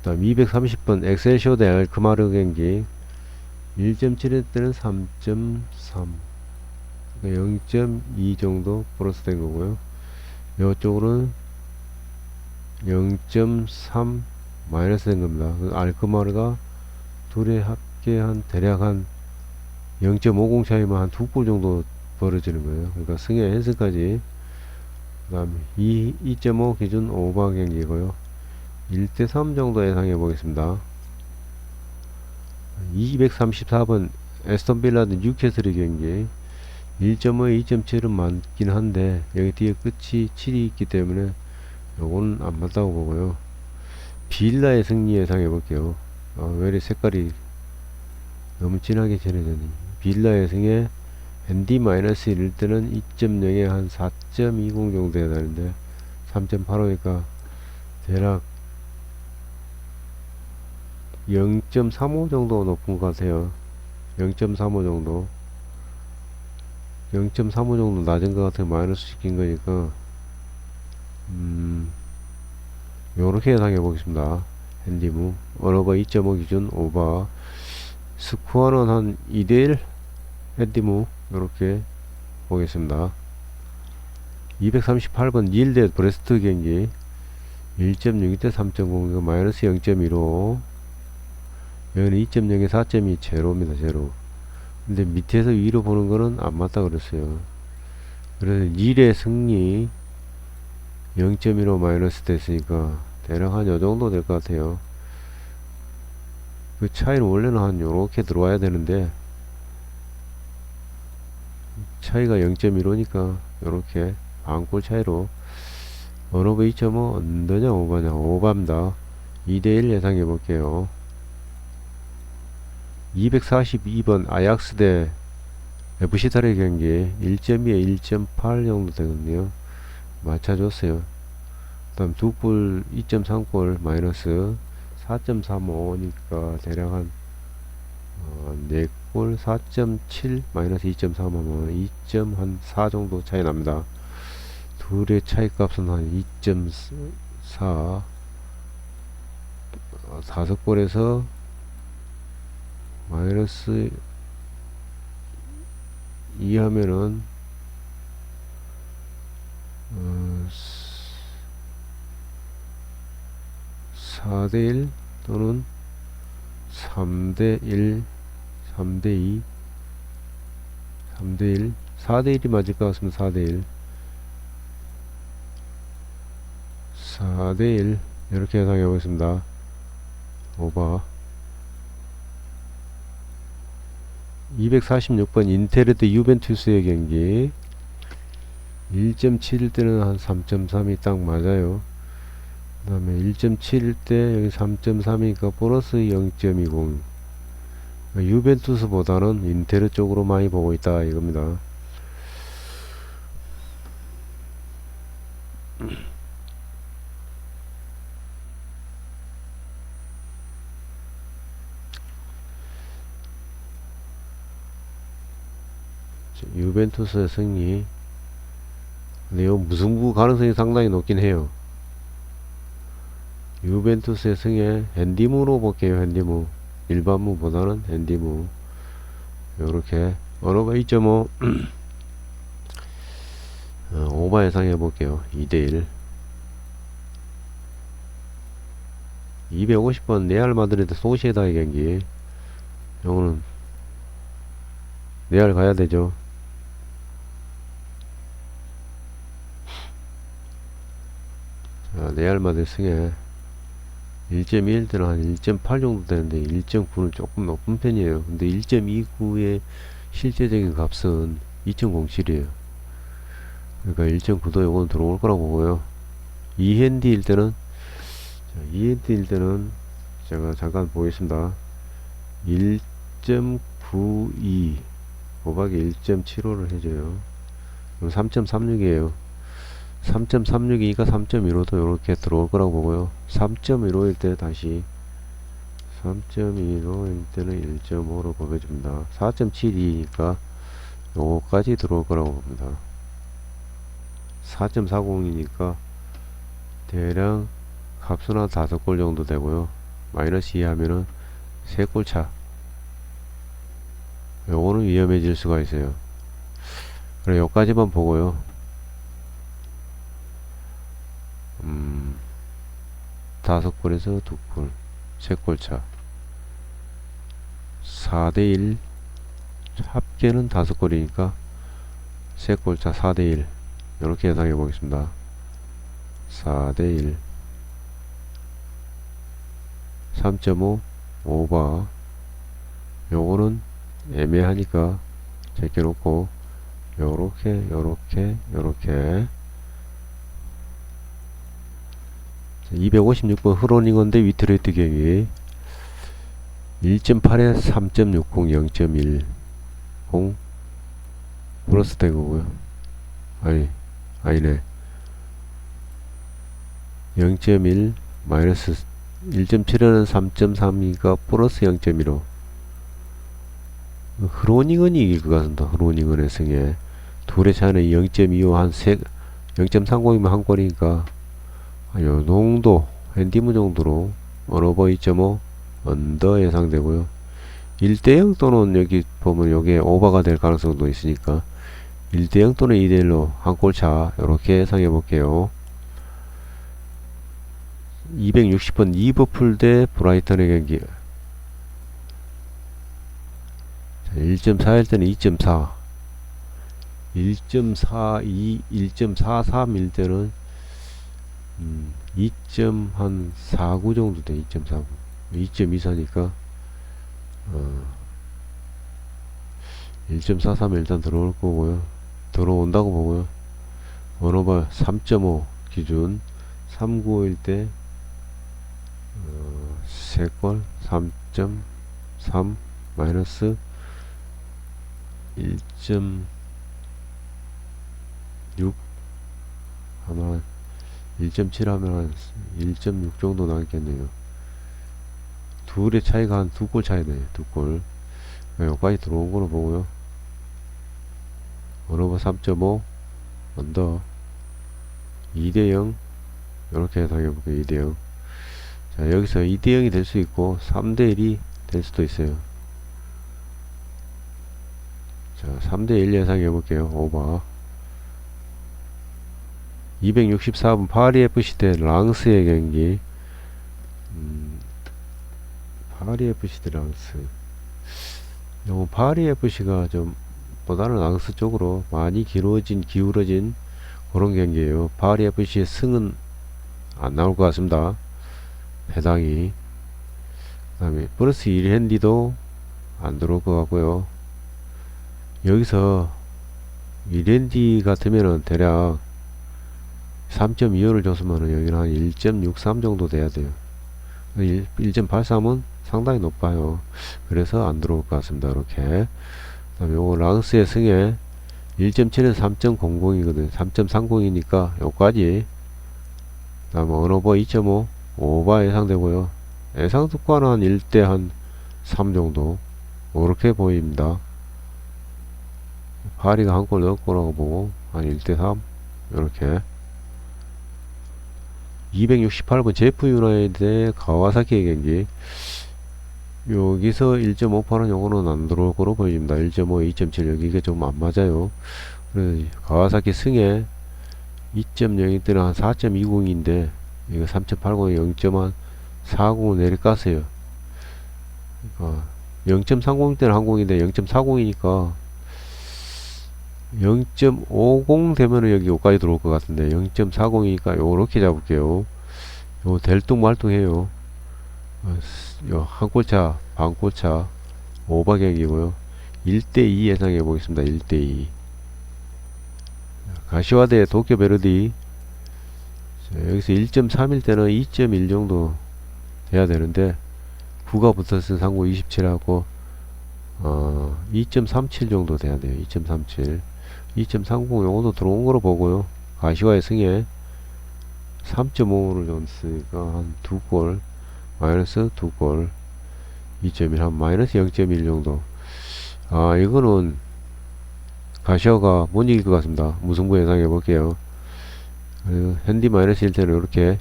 다음 230번 엑셀시오 대 알크마르 경기 1.7일 때는 3.3 그러니까 0.2 정도 플러스 된 거고요. 이쪽으로는 0.3 마이너스 된 겁니다. 알크마르가 둘이 합계한 대략 한 0.50 차이면 한 2골 정도 벌어지는 거예요. 그러니까 승의 헨스까지. 그 다음에 2.5 기준 오버 경기고요. 1대3 정도 예상해 보겠습니다. 234번 에스턴 빌라 대 뉴캐슬의 경기 1.5, 2.7은 많긴 한데 여기 뒤에 끝이 7이 있기 때문에 요거는 안 맞다고 보고요. 빌라의 승리 예상해 볼게요. 왜 이렇게 색깔이 너무 진하게 칠해졌니. 빌라의 승에 ND-1일 때는 2.0에 한 4.20 정도 해야 되는데 3.85니까 대략 0.35 정도 높은 것 같아요. 0.35 정도 0.35 정도 낮은 것 같아요. 마이너스 시킨 거니까 요렇게 예상해 보겠습니다. 핸디무 언어버 2.5 기준 오버 스코어는 한 2대1 핸디무 요렇게 보겠습니다. 238번 닐 대 브레스트 경기 1.6 대 3.0 마이너스 0.15 여기는 2.0에 4.2 제로입니다. 제로. 근데 밑에서 위로 보는 거는 안 맞다 그랬어요. 그래서 닐의 승리 0.15 마이너스 됐으니까 대략 한 요정도 될 것 같아요. 그 차이는 원래는 한 요렇게 들어와야 되는데 차이가 0.15니까 요렇게 반골 차이로 언어버 2.5 언더냐 오버냐 오버입니다. 2대1 예상해 볼게요. 242번 아약스 대 FC탈의 경기 1.2에 1.8 정도 되거든요. 맞춰줬어요. 그 다음 2골 2.3골 마이너스 4.35니까 대략 한 4골 4.7 마이너스 2.3하면 2.4 정도 차이 납니다. 둘의 차이 값은 한 4 4석볼에서 마이너스 2 하면은 4대1 또는 3대1 3대2 3대1 4대1이 맞을 것 같습니다. 4대1 4대1 이렇게 예상해 보겠습니다. 오버 246번 인테르 대 유벤투스의 경기 1.7일 때는 한 3.3이 딱 맞아요. 그 다음에 1.7일 때 여기 3.3이니까 플러스 0.20 유벤투스보다는 인테르 쪽으로 많이 보고 있다 이겁니다. 유벤투스의 승리. 근데 이 무승부 가능성이 상당히 높긴 해요. 유벤투스의 승에 핸디무로 볼게요. 핸디무 일반무보다는 핸디무 요렇게 언어가 2.5 오버 예상해 볼게요. 2대1 250번 레알 마드리드 소시에다의 경기. 요거는 레알 가야 되죠. 자, 레알 마드리드 승에 1.1 때는 한 1.8 정도 되는데 1.9는 조금 높은 편이에요. 근데 1.29의 실제적인 값은 2.07이에요. 그러니까 1.9도 요거는 들어올 거라고 보고요. 2핸디일 때는 2핸디일 때는 제가 잠깐 보겠습니다. 1.92 곱하기 1.75를 해줘요. 3.36이에요. 3.36이니까 3.15도 이렇게 들어올 거라고 보고요. 3.15일 때 다시 3.15일 때는 1.5로 곱해줍니다. 4.72니까 요거까지 들어올 거라고 봅니다. 4.40이니까 대략 값은 한 5골 정도 되고요. 마이너스 2 하면은 3골 차. 요거는 위험해질 수가 있어요. 그래 요까지만 보고요. 5골에서 2골 3골 차 4대1 합계는 5골이니까 3골 차 4대1 이렇게 예상해 보겠습니다. 4대1 3.5 오버 요거는 애매하니까 제껴놓고 요렇게 256번 흐로닝언 대 위트레이트 경기 1.8에 3.60 0.10 플러스 되고요. 아니네 0.1 마이너스 1.7에는 3.32가 플러스 0.15 흐로닝언이 이길 것 같습니다. 흐로닝언의 승에 둘의 차이는 0.25 한 0.30이면 한 골이니까 요 정도 핸디무 정도로 언어버 2.5 언더 예상되고요. 1대0 또는 여기 보면 요게 오버가 될 가능성도 있으니까 1대0 또는 2대1로 한 골차 이렇게 예상해 볼게요. 260번 리버풀 대 브라이턴의 경기 1.4일 때는 2.4 1.42 1.43일 때는 2.49 정도 돼. 2.49 2.24니까 1.43 일단 들어올 거고요. 들어온다고 보고요. 원오버 3.5 기준 395일 때 3골 3.3 마이너스 1.6 아마 1.7 하면 한 1.6 정도 나겠네요. 둘의 차이가 한 2골 차이네요. 2골 여기까지 들어온 거로 보고요. 원오버 3.5 언더 2대0 이렇게 예상해 볼게요. 2대0. 자, 여기서 2대0이 될 수 있고 3대1이 될 수도 있어요. 자, 3대1 예상해 볼게요. 오버. 264분 파리 FC 대 랑스의 경기. 파리 FC 대 랑스. 요 파리 FC가 좀 보다는 랑스 쪽으로 많이 기울어진 그런 경기예요. 파리 FC의 승은 안 나올 것 같습니다. 배당이. 그 다음에 플러스 1 핸디도 안 들어올 것 같고요. 여기서 1핸디 같으면은 대략 3.25를 줬으면은 여기는 한 1.63 정도 돼야 돼요. 1.83은 상당히 높아요. 그래서 안 들어올 것 같습니다. 이렇게. 그 다음에 요거 랑스의 승에 1.7은 3.00이거든. 3.30이니까 요까지. 그 다음에 언어버 2.5 오버 예상되고요. 예상 특과는 한 1대 한 3 정도. 이렇게 보입니다. 파리가 한 골 넣을 거라고 보고 한 1대 3 이렇게. 268번 제프 유나이티드 가와사키의 경기. 여기서 1.58은 요거는 안 들어올 거로 보입니다. 1.5, 2.7 여기 이게 좀 안 맞아요. 그래서 가와사키 승에 2.0이 때는 한 4.20인데 이거 3.80에 0.40을 내려갔어요. 0.30 때는 항공인데 0.40이니까 0.50 되면은 여기 여기까지 들어올 것 같은데 0.40이니까 요렇게 잡을게요. 요 될뚱말뚱해요. 요 한 골차 반골차 오버객이고요. 1대2 예상해 보겠습니다. 1대2 가시화 대 도쿄베르디. 여기서 1.3일 때는 2.1 정도 돼야 되는데 9가 붙었은 상고 27하고 2.37 정도 돼야 돼요. 2.37 2.30 요것도 들어온 거로 보고요. 가시화의 승에 3.5를 줬으니까 한 2골 마이너스 2골 2.1 한 마이너스 0.1 정도. 이거는 가시화가 못 이길 것 같습니다. 무승부 예상해 볼게요. 핸디 마이너스 1대는 이렇게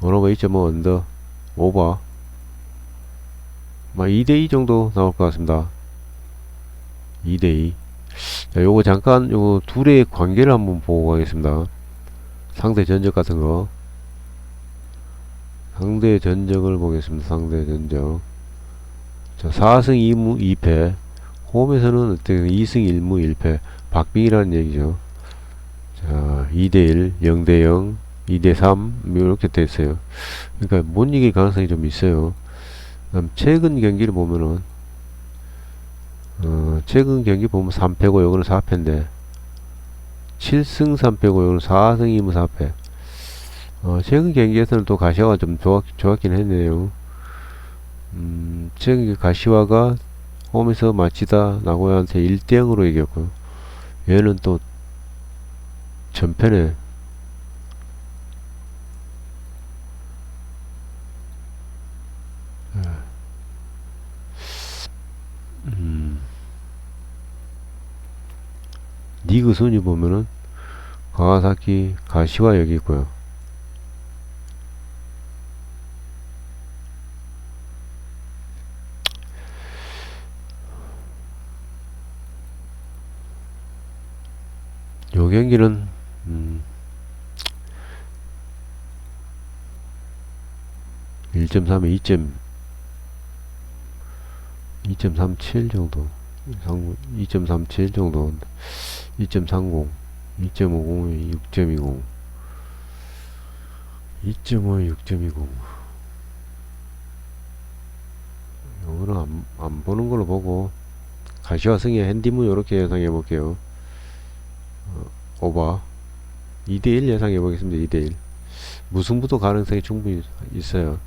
언어버 2.5 언더 오버 2대2 정도 나올 것 같습니다. 2대2. 요거 잠깐 요 둘의 관계를 한번 보고 가겠습니다. 상대 전적 같은 거. 상대 전적을 보겠습니다. 상대 전적. 자, 4승 2무 2패. 홈에서는 어떻게 2승 1무 1패. 박빙이라는 얘기죠. 자, 2대1, 0대0, 2대3 이렇게 됐어요. 그러니까 못 이길 가능성이 좀 있어요. 그다음 최근 경기를 보면은 최근 경기 보면 3패고 요거는 4패인데 7승 3패고 요거는 4승 2무 4패. 최근 경기에서는 또 가시화가 좀 좋았긴 했네요. 최근 가시화가 홈에서 마치다 나고야한테 1대0으로 이겼고요. 얘는 또 전편에 리그 순위 보면은 가와사키 가시화 여기 있고요. 요 경기는 1.3에 2.37 정도 2.37 정도 2.30 2.50에 6.20 2.5에 6.20 요거는 안 보는 걸로 보고 가시화 승의 핸디문 요렇게 예상해 볼게요. 오버 2대1 예상해 보겠습니다. 2대1 무승부도 가능성이 충분히 있어요.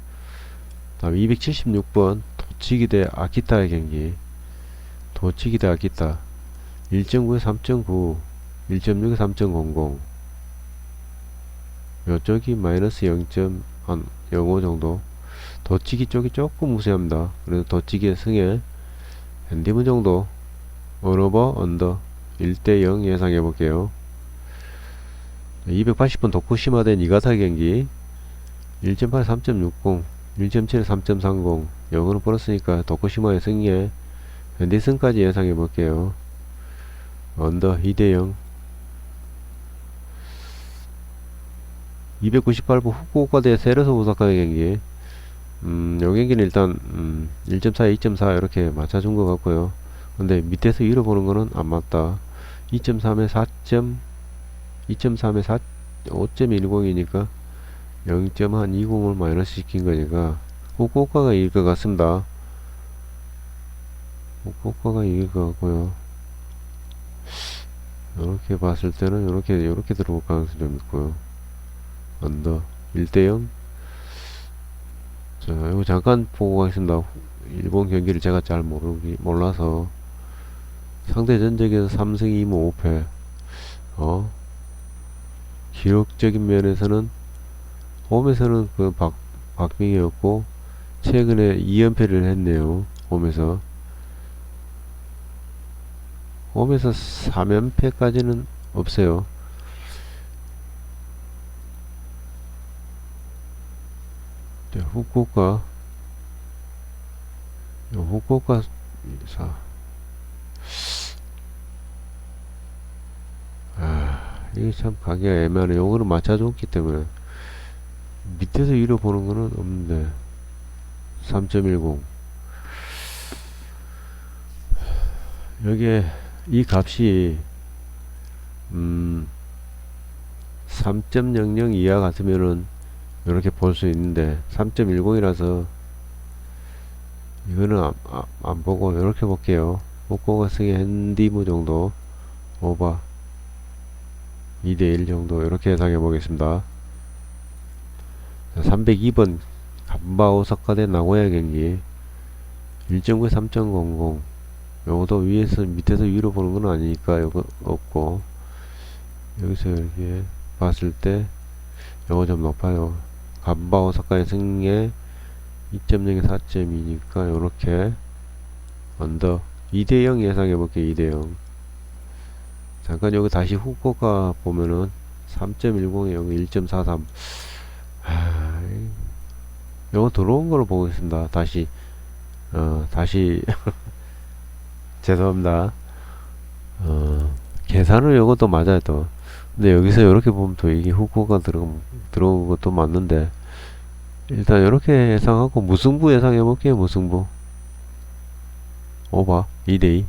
다음 276번 도치기 대 아키타의 경기. 도치기 대 아키타 1.9에 3.9 1.6에 3.00 요쪽이 마이너스 0.05 정도. 도치기 쪽이 조금 우세합니다. 그래서 도치기의 승에 핸디문 정도 언어버 언더 1대0 예상해 볼게요. 280번 도쿠시마 대 니가사 경기. 1.8 3.60, 1.7 3.30. 요거는 플러스니까 도쿠시마의 승리에 현대승까지 예상해 볼게요. 언더 2대0. 298부 후쿠오카 대 세레소 오사카의 경기. 요 경기는 일단 1.4, 2.4 이렇게 맞춰준 것 같고요. 근데 밑에서 위로 보는 거는 안 맞다. 2.3에 4점, 2.3에 4, 5.10이니까 0.20을 마이너스 시킨 거니까 후쿠오카가 이길 것 같습니다. 후쿠오카가 이길 것 같고요. 이렇게 봤을 때는 이렇게 들어올 가능성이 좀 있고요. 언더 1대0. 자, 이거 잠깐 보고 가겠습니다. 일본 경기를 제가 잘 몰라서. 상대 전적에서 3승 2무 5패. 기록적인 면에서는 홈에서는 그 박빙이었고 최근에 2연패를 했네요. 홈에서 3연패까지는 없어요. 자, 후쿠오카 사 이게 참 가기가 애매하네. 요거는 맞춰줬기 때문에 밑에서 위로 보는 거는 없는데 3.10 여기에 이 값이 3.00 이하 같으면은 이렇게 볼 수 있는데 3.10이라서 이거는 안 보고 이렇게 볼게요. 후쿠오카 승의 핸디무 정도 오버 2대1 정도 이렇게 예상해 보겠습니다. 302번 간바 오사카 대 나고야 경기 1.9 3.00 요것도 위에서 밑에서 위로 보는 건 아니니까 요거 없고 여기서 이렇게 봤을 때 요거 좀 높아요. 간바 오사카의 승에 2.0에 4.2니까 요렇게 언더 2대0 예상해 볼게요. 2대0 잠깐 여기 다시 후쿠오카 보면은 3.10에 여기 1.43 요거 들어온 걸로 보겠습니다. 다시 죄송합니다. 계산은 요것도 맞아요 또. 근데 여기서 이렇게 보면 또 이게 후쿠오카 들어온 것도 맞는데 일단 이렇게 예상하고 무승부 예상해 볼게요. 무승부 오버 2대2.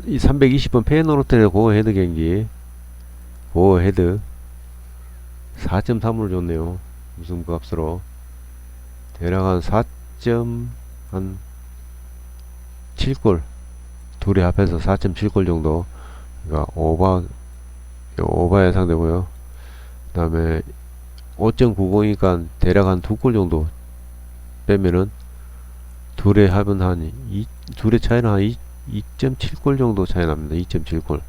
이 320번 페이노르텔의 고어 헤드 경기 고어 헤드 4.3을 줬네요. 무승부 값으로 대략 한 4.7골 둘이 합해서 4.7골 정도. 그러니까 오버 예상되고요. 그 다음에 5.90이니까 대략 한 2골 정도 빼면은 둘의 합은 둘의 차이는 한 2.7골 정도 차이 납니다. 2.7골.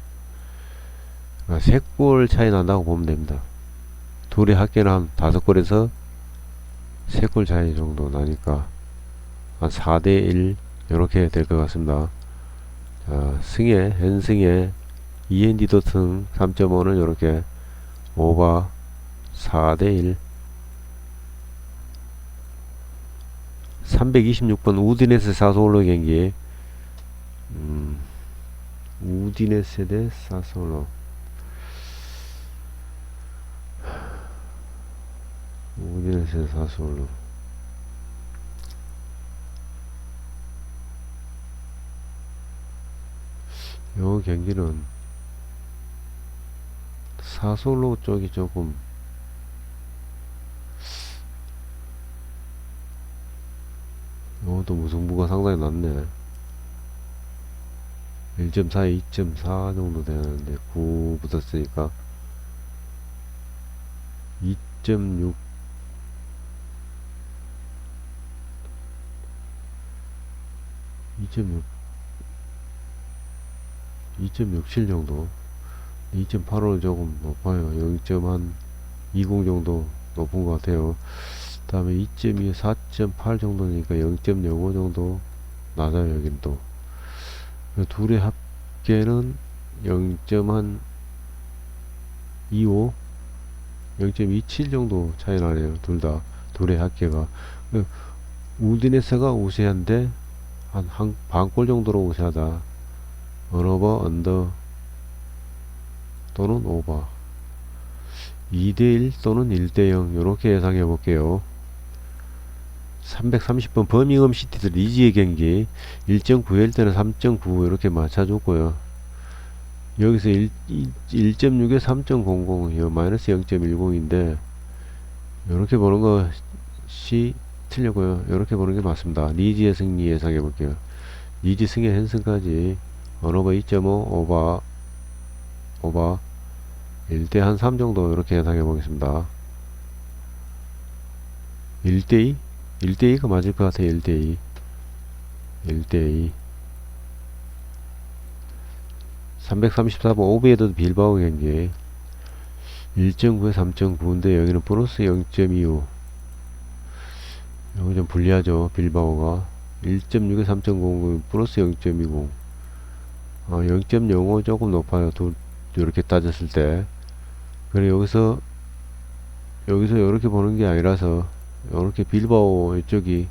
그러니까 3골 차이 난다고 보면 됩니다. 둘의 합계는 한 5골에서 3골 차이 정도 나니까 한 4대1 이렇게 될 것 같습니다. 자, 현승의 END도 승 3.5는 이렇게 오버 4대1. 326번 우디네스 사소올로 경기 우디네스 대 사소올로 우디네스 사소올로 요 경기는 사솔로 쪽이 조금 요것도 무승부가 상당히 낮네. 1.4, 2.4 정도 되는데 9 붙었으니까 2.6 2.67 정도 2.85는 조금 높아요. 0.20 정도 높은 것 같아요. 그 다음에 2.2, 4.8 정도니까 0.05 정도 낮아요. 여긴 또 둘의 합계는 0.25 0.27 정도 차이 나네요. 둘의 합계가. 우디네스가 우세한데 한 반골 정도로 우세하다. 언어버 언더 또는 오버 2대1 또는 1대0 이렇게 예상해 볼게요. 330번 버밍엄 시티드 리지의 경기 1.9일 때는 3.9 이렇게 맞춰줬고요. 여기서 1.6에 3.00 마이너스 0.10인데 이렇게 보는 것이 틀렸고요. 이렇게 보는 게 맞습니다. 리지의 승리 예상해 볼게요. 리지 승의 헨슨까지 언어버 2.5 오버 1대 한 3 정도 이렇게 예상해 보겠습니다. 1대2? 1대2가 맞을 것 같아요. 1대2 1대2 334번 오비에드 빌바오 경기 1.9에 3.9인데 여기는 보너스 0.25 여기 좀 불리하죠. 빌바오가 1.6에 3.00 플러스 0.20 0.05 조금 높아요. 이렇게 따졌을 때. 그래 여기서 이렇게 보는 게 아니라서 이렇게 빌바오 이쪽이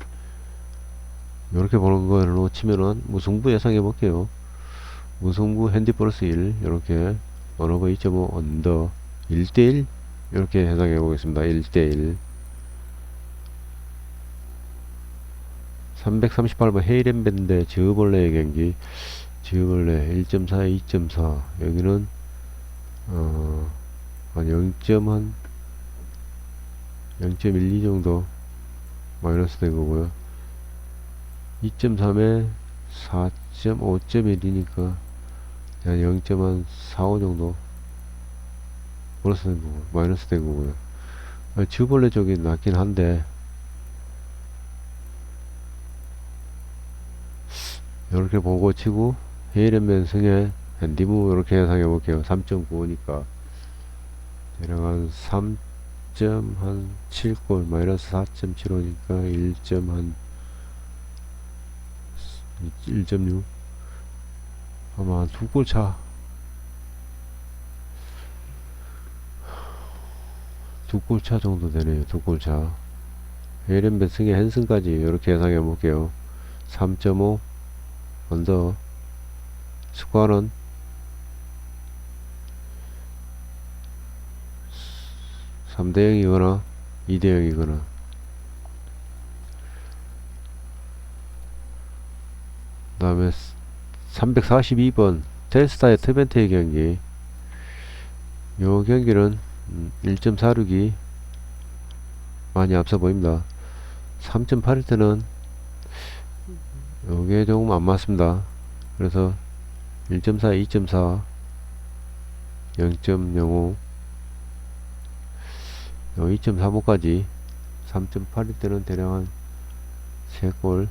이렇게 보는 걸로 치면은 무승부 예상해 볼게요. 무승부 핸디 플러스 1 이렇게 언어버 2.5 언더 1대1 이렇게 예상해 보겠습니다. 1대1 338번 헤이렌밴드 지우벌레의 경기 지우벌레 1.4에 2.4 여기는 한 0.12 정도 마이너스 된 거고요. 2.3에 4.5.1이니까 한 0.45 정도 플러스 된 거고 마이너스 된 거고요. 지우벌레 쪽이 낫긴 한데 이렇게 보고 치고 헤이렌맨 승에 핸디무 이렇게 예상해 볼게요. 3.95니까 대략 한 3.7골 마이너스 4.75니까 1.6 아마 한 2골 차 2골 차 정도 되네요. 2골 차 헤이렌맨 승에 헨슨까지 이렇게 예상해 볼게요. 3.5 언더 스코어는 3대0이거나 2대0이거나 그 다음에 342번 텔스타의 트벤트의 경기 요 경기는 1.46이 많이 앞서 보입니다. 3.8일 때는 요게 조금 안 맞습니다. 그래서 1.4, 2.4, 0.05, 2.35까지 3.8일 때는 대략 한 3골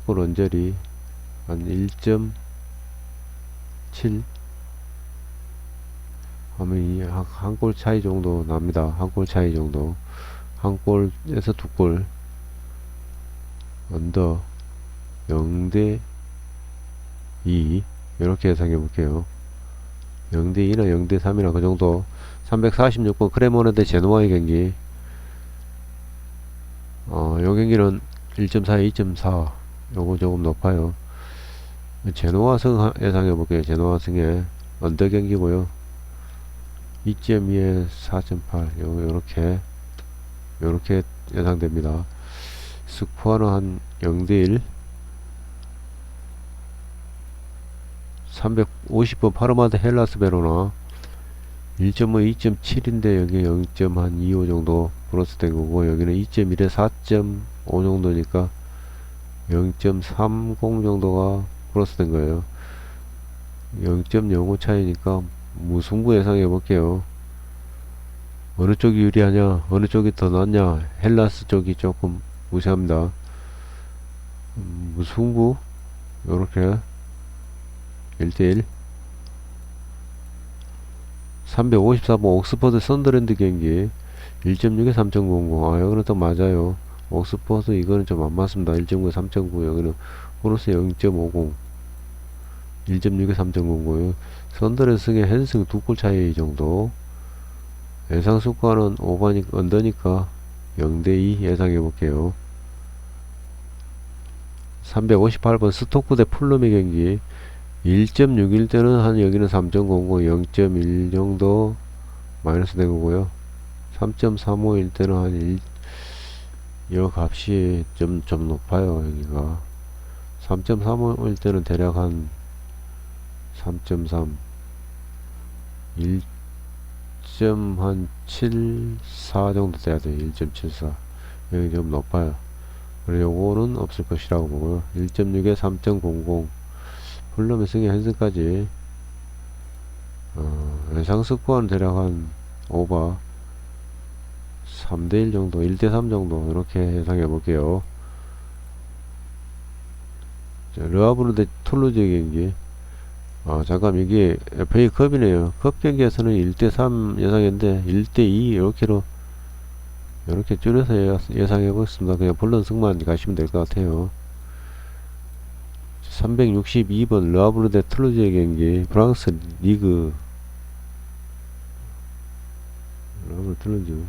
언저리 한 1.7 하면 한 골 차이 정도 납니다. 한 골 차이 정도 한 골에서 2골 언더 0대2 이렇게 예상해 볼게요. 0대2나 0대3이나 그 정도. 346번 크레모네 대 제노아의 경기 요 경기는 1.4에 2.4 요거 조금 높아요. 제노아 승 예상해 볼게요. 제노아 승에 언더 경기고요. 2.2에 4.8 요렇게 예상됩니다. 스코어는 한 0대1 350번 파르마드 헬라스 베로나 1.5, 2.7인데 여기 0.25 정도 플러스 된 거고 여기는 2.1에 4.5 정도니까 0.30 정도가 플러스 된 거예요. 0.05 차이니까 무승부 예상해 볼게요. 어느 쪽이 유리하냐 어느 쪽이 더 낫냐 헬라스 쪽이 조금 무시합니다. 무승부 요렇게 1대1 354번 옥스퍼드 선더랜드 경기 1.6에 3.00 여기는 또 맞아요. 옥스퍼드 이거는 좀 안 맞습니다. 1.9에 3.9 여기는 보너스 0.50 1.6에 3.00 선더랜드 승에 헨승 2골 차이 정도 예상 수가는 오버니까 언더니까 0대2 예상해 볼게요. 358번 스토크 대 풀럼의 경기 1.6일 때는 한 여기는 3.00 0.1 정도 마이너스 된 거고요. 3.35일 때는 한 1, 여 값이 좀 높아요. 여기가 3.35일 때는 대략 한 3.3 1.74 정도 돼야 돼요. 1.74 여기 좀 높아요. 그리고 요거는 없을 것이라고 보고요. 1.6에 3.00 플럼의 승의 한승까지 예상 스코어는 대략 한 오버 3대1 정도 1대3 정도 이렇게 예상해 볼게요. 르하브르 대 툴루즈 경기 잠깐 이게 FA 컵이네요. 컵 경기에서는 1대3 예상했는데 1대2 이렇게로 이렇게 줄여서 예상해 보겠습니다. 그냥 본론 승만 가시면 될 것 같아요. 362번 르하브르 대 툴루즈의 경기 프랑스 리그 르하브르 툴루즈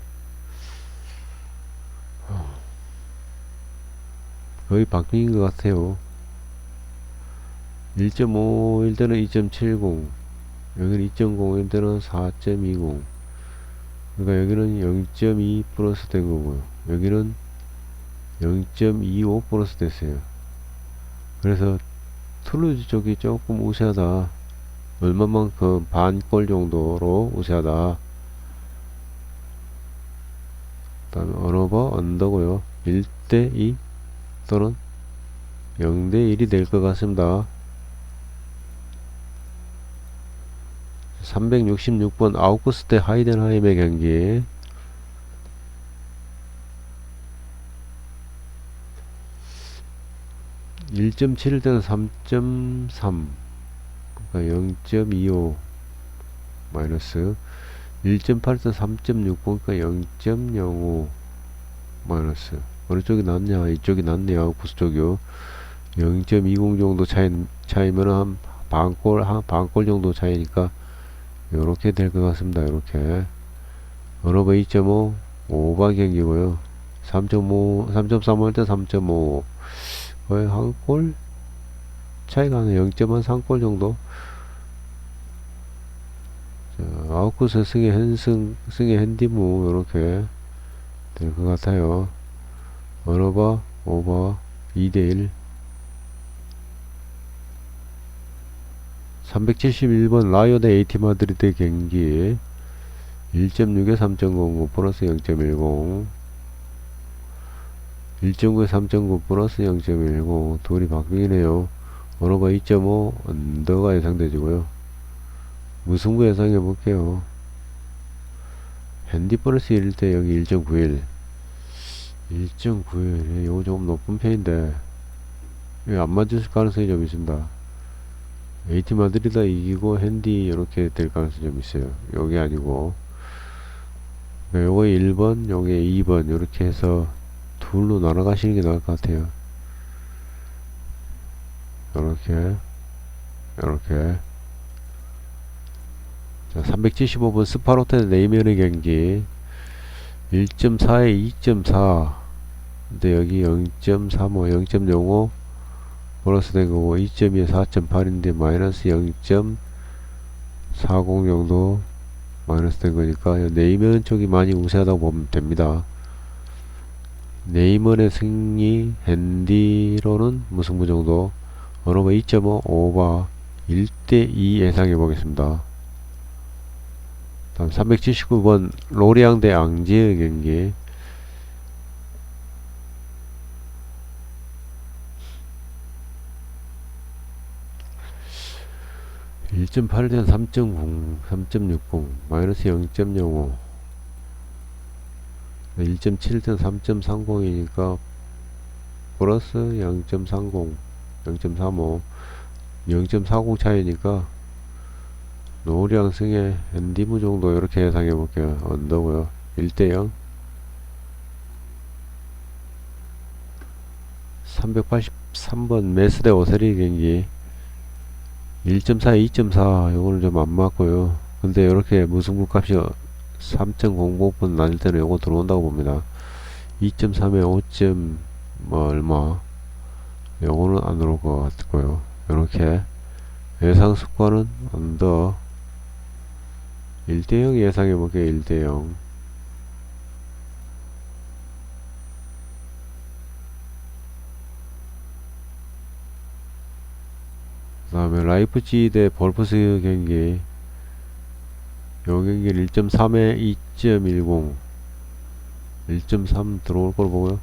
거의 박빙인 것 같아요. 1.5일 때는 2.70 여기는 2.0일 때는 4.20 그러니까 여기는 0.2 플러스 된 거고요. 여기는 0.25 플러스 됐어요. 그래서 툴루즈 쪽이 조금 우세하다. 얼마만큼 반골 정도로 우세하다. 그 다음에 언어버 언더고요. 1대2 또는 0대1이 될 것 같습니다. 366번 아우구스트 하이덴하임의 경기 1.7일 때는 3.3 그러니까 0.25 마이너스 1.8일 때는 3.60 그러니까 0.05 마이너스 어느 쪽이 낫냐 이쪽이 낫네요. 아우구스트 쪽이요. 0.20 정도 차이면 한 반골 정도 차이니까 요렇게 될 것 같습니다. 요렇게 언어버 2.5 오버 경기고요. 3.5 3.3할 때 3.5 거의 한 골 차이가 한 0.3골 정도. 자, 아웃코스 승의 핸디무 요렇게 될 것 같아요. 언어버 오버 2대1 371번 라이오 대 AT 마드리드 경기 1.6에 3.00 플러스 0.10 1.9에 3.9 플러스 0.10 둘이 박빙이네요. 언어바 2.5 언더가 예상되지고요. 무승부 예상해 볼게요. 핸디 플러스 1일 때 여기 1.91 1.91 이거 조금 높은 편인데 이거 안 맞을 가능성이 좀 있습니다. AT 마드리드가 이기고 핸디 이렇게 될 가능성이 좀 있어요. 요게 아니고 요거 1번 요게 2번 이렇게 해서 둘로 나눠 가시는 게 나을 것 같아요. 요렇게 자 375번 스파로테 네이면의 경기 1.4에 2.4 근데 여기 0.35 0.05 플러스 된 거고 2.2에 4.8인데 마이너스 0.40 정도 마이너스 된 거니까 네이먼 쪽이 많이 우세하다고 보면 됩니다. 네이먼의 승리 핸디로는 무승부 정도 언어버 2.5 오버 1대2 예상해 보겠습니다. 다음 379번 로리앙 대 앙지의 경기 1.8대 3.0 3.60 마이너스 0.05 1.7대 3.30이니까 플러스 0.30 0.35 0.40 차이니까 노량 승의 엔디무 정도 이렇게 예상해 볼게요. 언더고요. 1대0 383번 메스 대 오세리 경기 1.4 2.4 요거는 좀 안 맞고요. 근데 이렇게 무승부 값이 3.05분 낮을 때는 요거 들어온다고 봅니다. 2.3에 5점 뭐 얼마, 요거는 안 들어올 것 같고요. 이렇게 예상 수가는 언더 1대0 예상해 볼게요. 1대0. 그 다음에 라이프치히 대 볼프스 경기, 요 경기를 1.3에 2.10, 1.3 들어올 걸 보고요.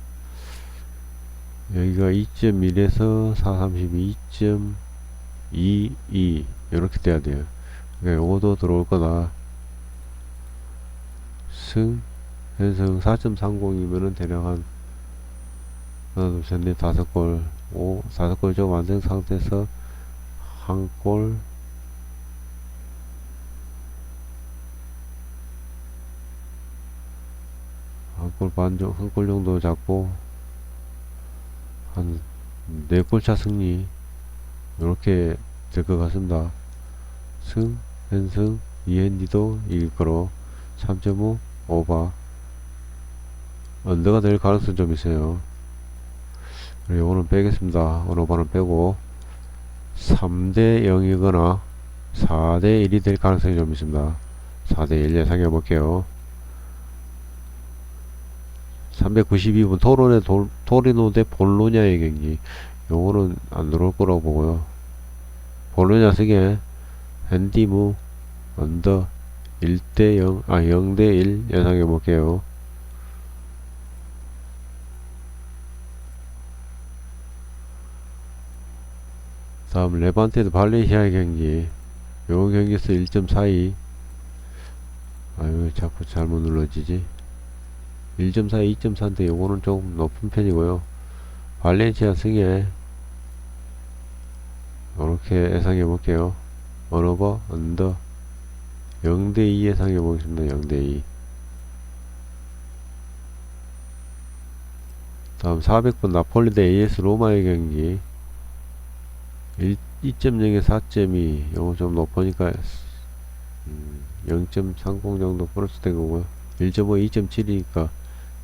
여기가 2.1에서 432, 2.22 이렇게 돼야 돼요. 그러니까 요것도 들어올 거다. 현승 4.30이면은 대략 한 하나 둘셋넷 다섯 골, 5 좀 완성 상태에서 한 골, 한 골 정도 잡고 한 4골차 승리 이렇게 될 것 같습니다. 현승, 이엔디도 이길 거로 3.5 오버 언더가 될 가능성이 좀 있어요. 그리고 요거는 빼겠습니다. 오버는 빼고 3대 0이거나 4대 1이 될 가능성이 좀 있습니다. 4대 1 예상해 볼게요. 392분 토리노 대 볼로냐의 경기, 요거는 안 들어올 거라고 보고요. 볼로냐 승에 핸디무 언더 1대0, 0대1 예상해 볼게요. 다음 레반테 발레시아의 경기, 요 경기에서 1.42, 아유 자꾸 잘못 눌러지지. 1.4, 2.4인데 요거는 조금 높은 편이고요. 발렌시아 승에 이렇게 예상해 볼게요. 언어버 언더 0대2 예상해 보겠습니다. 0대2. 다음 400번 나폴리 대 AS 로마의 경기, 2.0에 4.2, 요거 좀 높으니까 0.30 정도 플러스 된 거고요. 1.5, 2.7이니까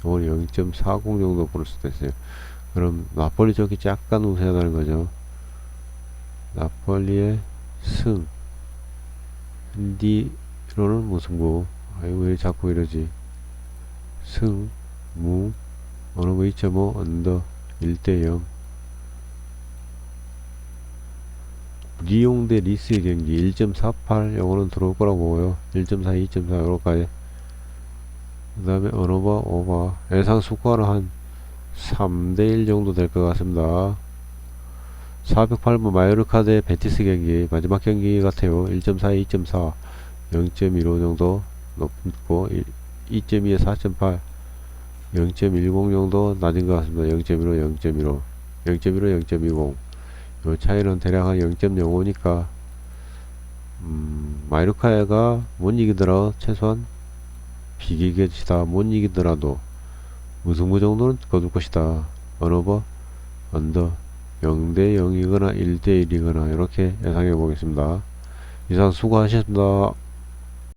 요건 0.40 정도 플러스 됐어요. 그럼 나폴리 쪽이 약간 우세하다는 거죠. 나폴리의 승, 핸디로는 무승부. 아이고 왜 자꾸 이러지. 승, 무, 어느부 2.5 언더 1대0. 리옹 대 리스의 경기 1.48, 요거는 들어올 거라고 보고요. 1.4, 2.4 요렇게. 그 다음에 언어버 오버 예상 스코어는 한 3대1 정도 될 것 같습니다. 408번 마요르카 대 베티스 경기 마지막 경기 같아요. 1.4, 2.4, 0.15 정도 높고 2.2에 4.8, 0.10 정도 낮은 것 같습니다. 0.15, 0.15, 0.15, 0.20. 요 차이는 대략 한 0.05니까 마요르카가 못 이기더라도 최소한 비기겠시다. 못 이기더라도 무승부 정도는 거둘 것이다. 언어버 언더 0대 0이거나 1대 1이거나 이렇게 예상해 보겠습니다. 이상 수고하셨습니다.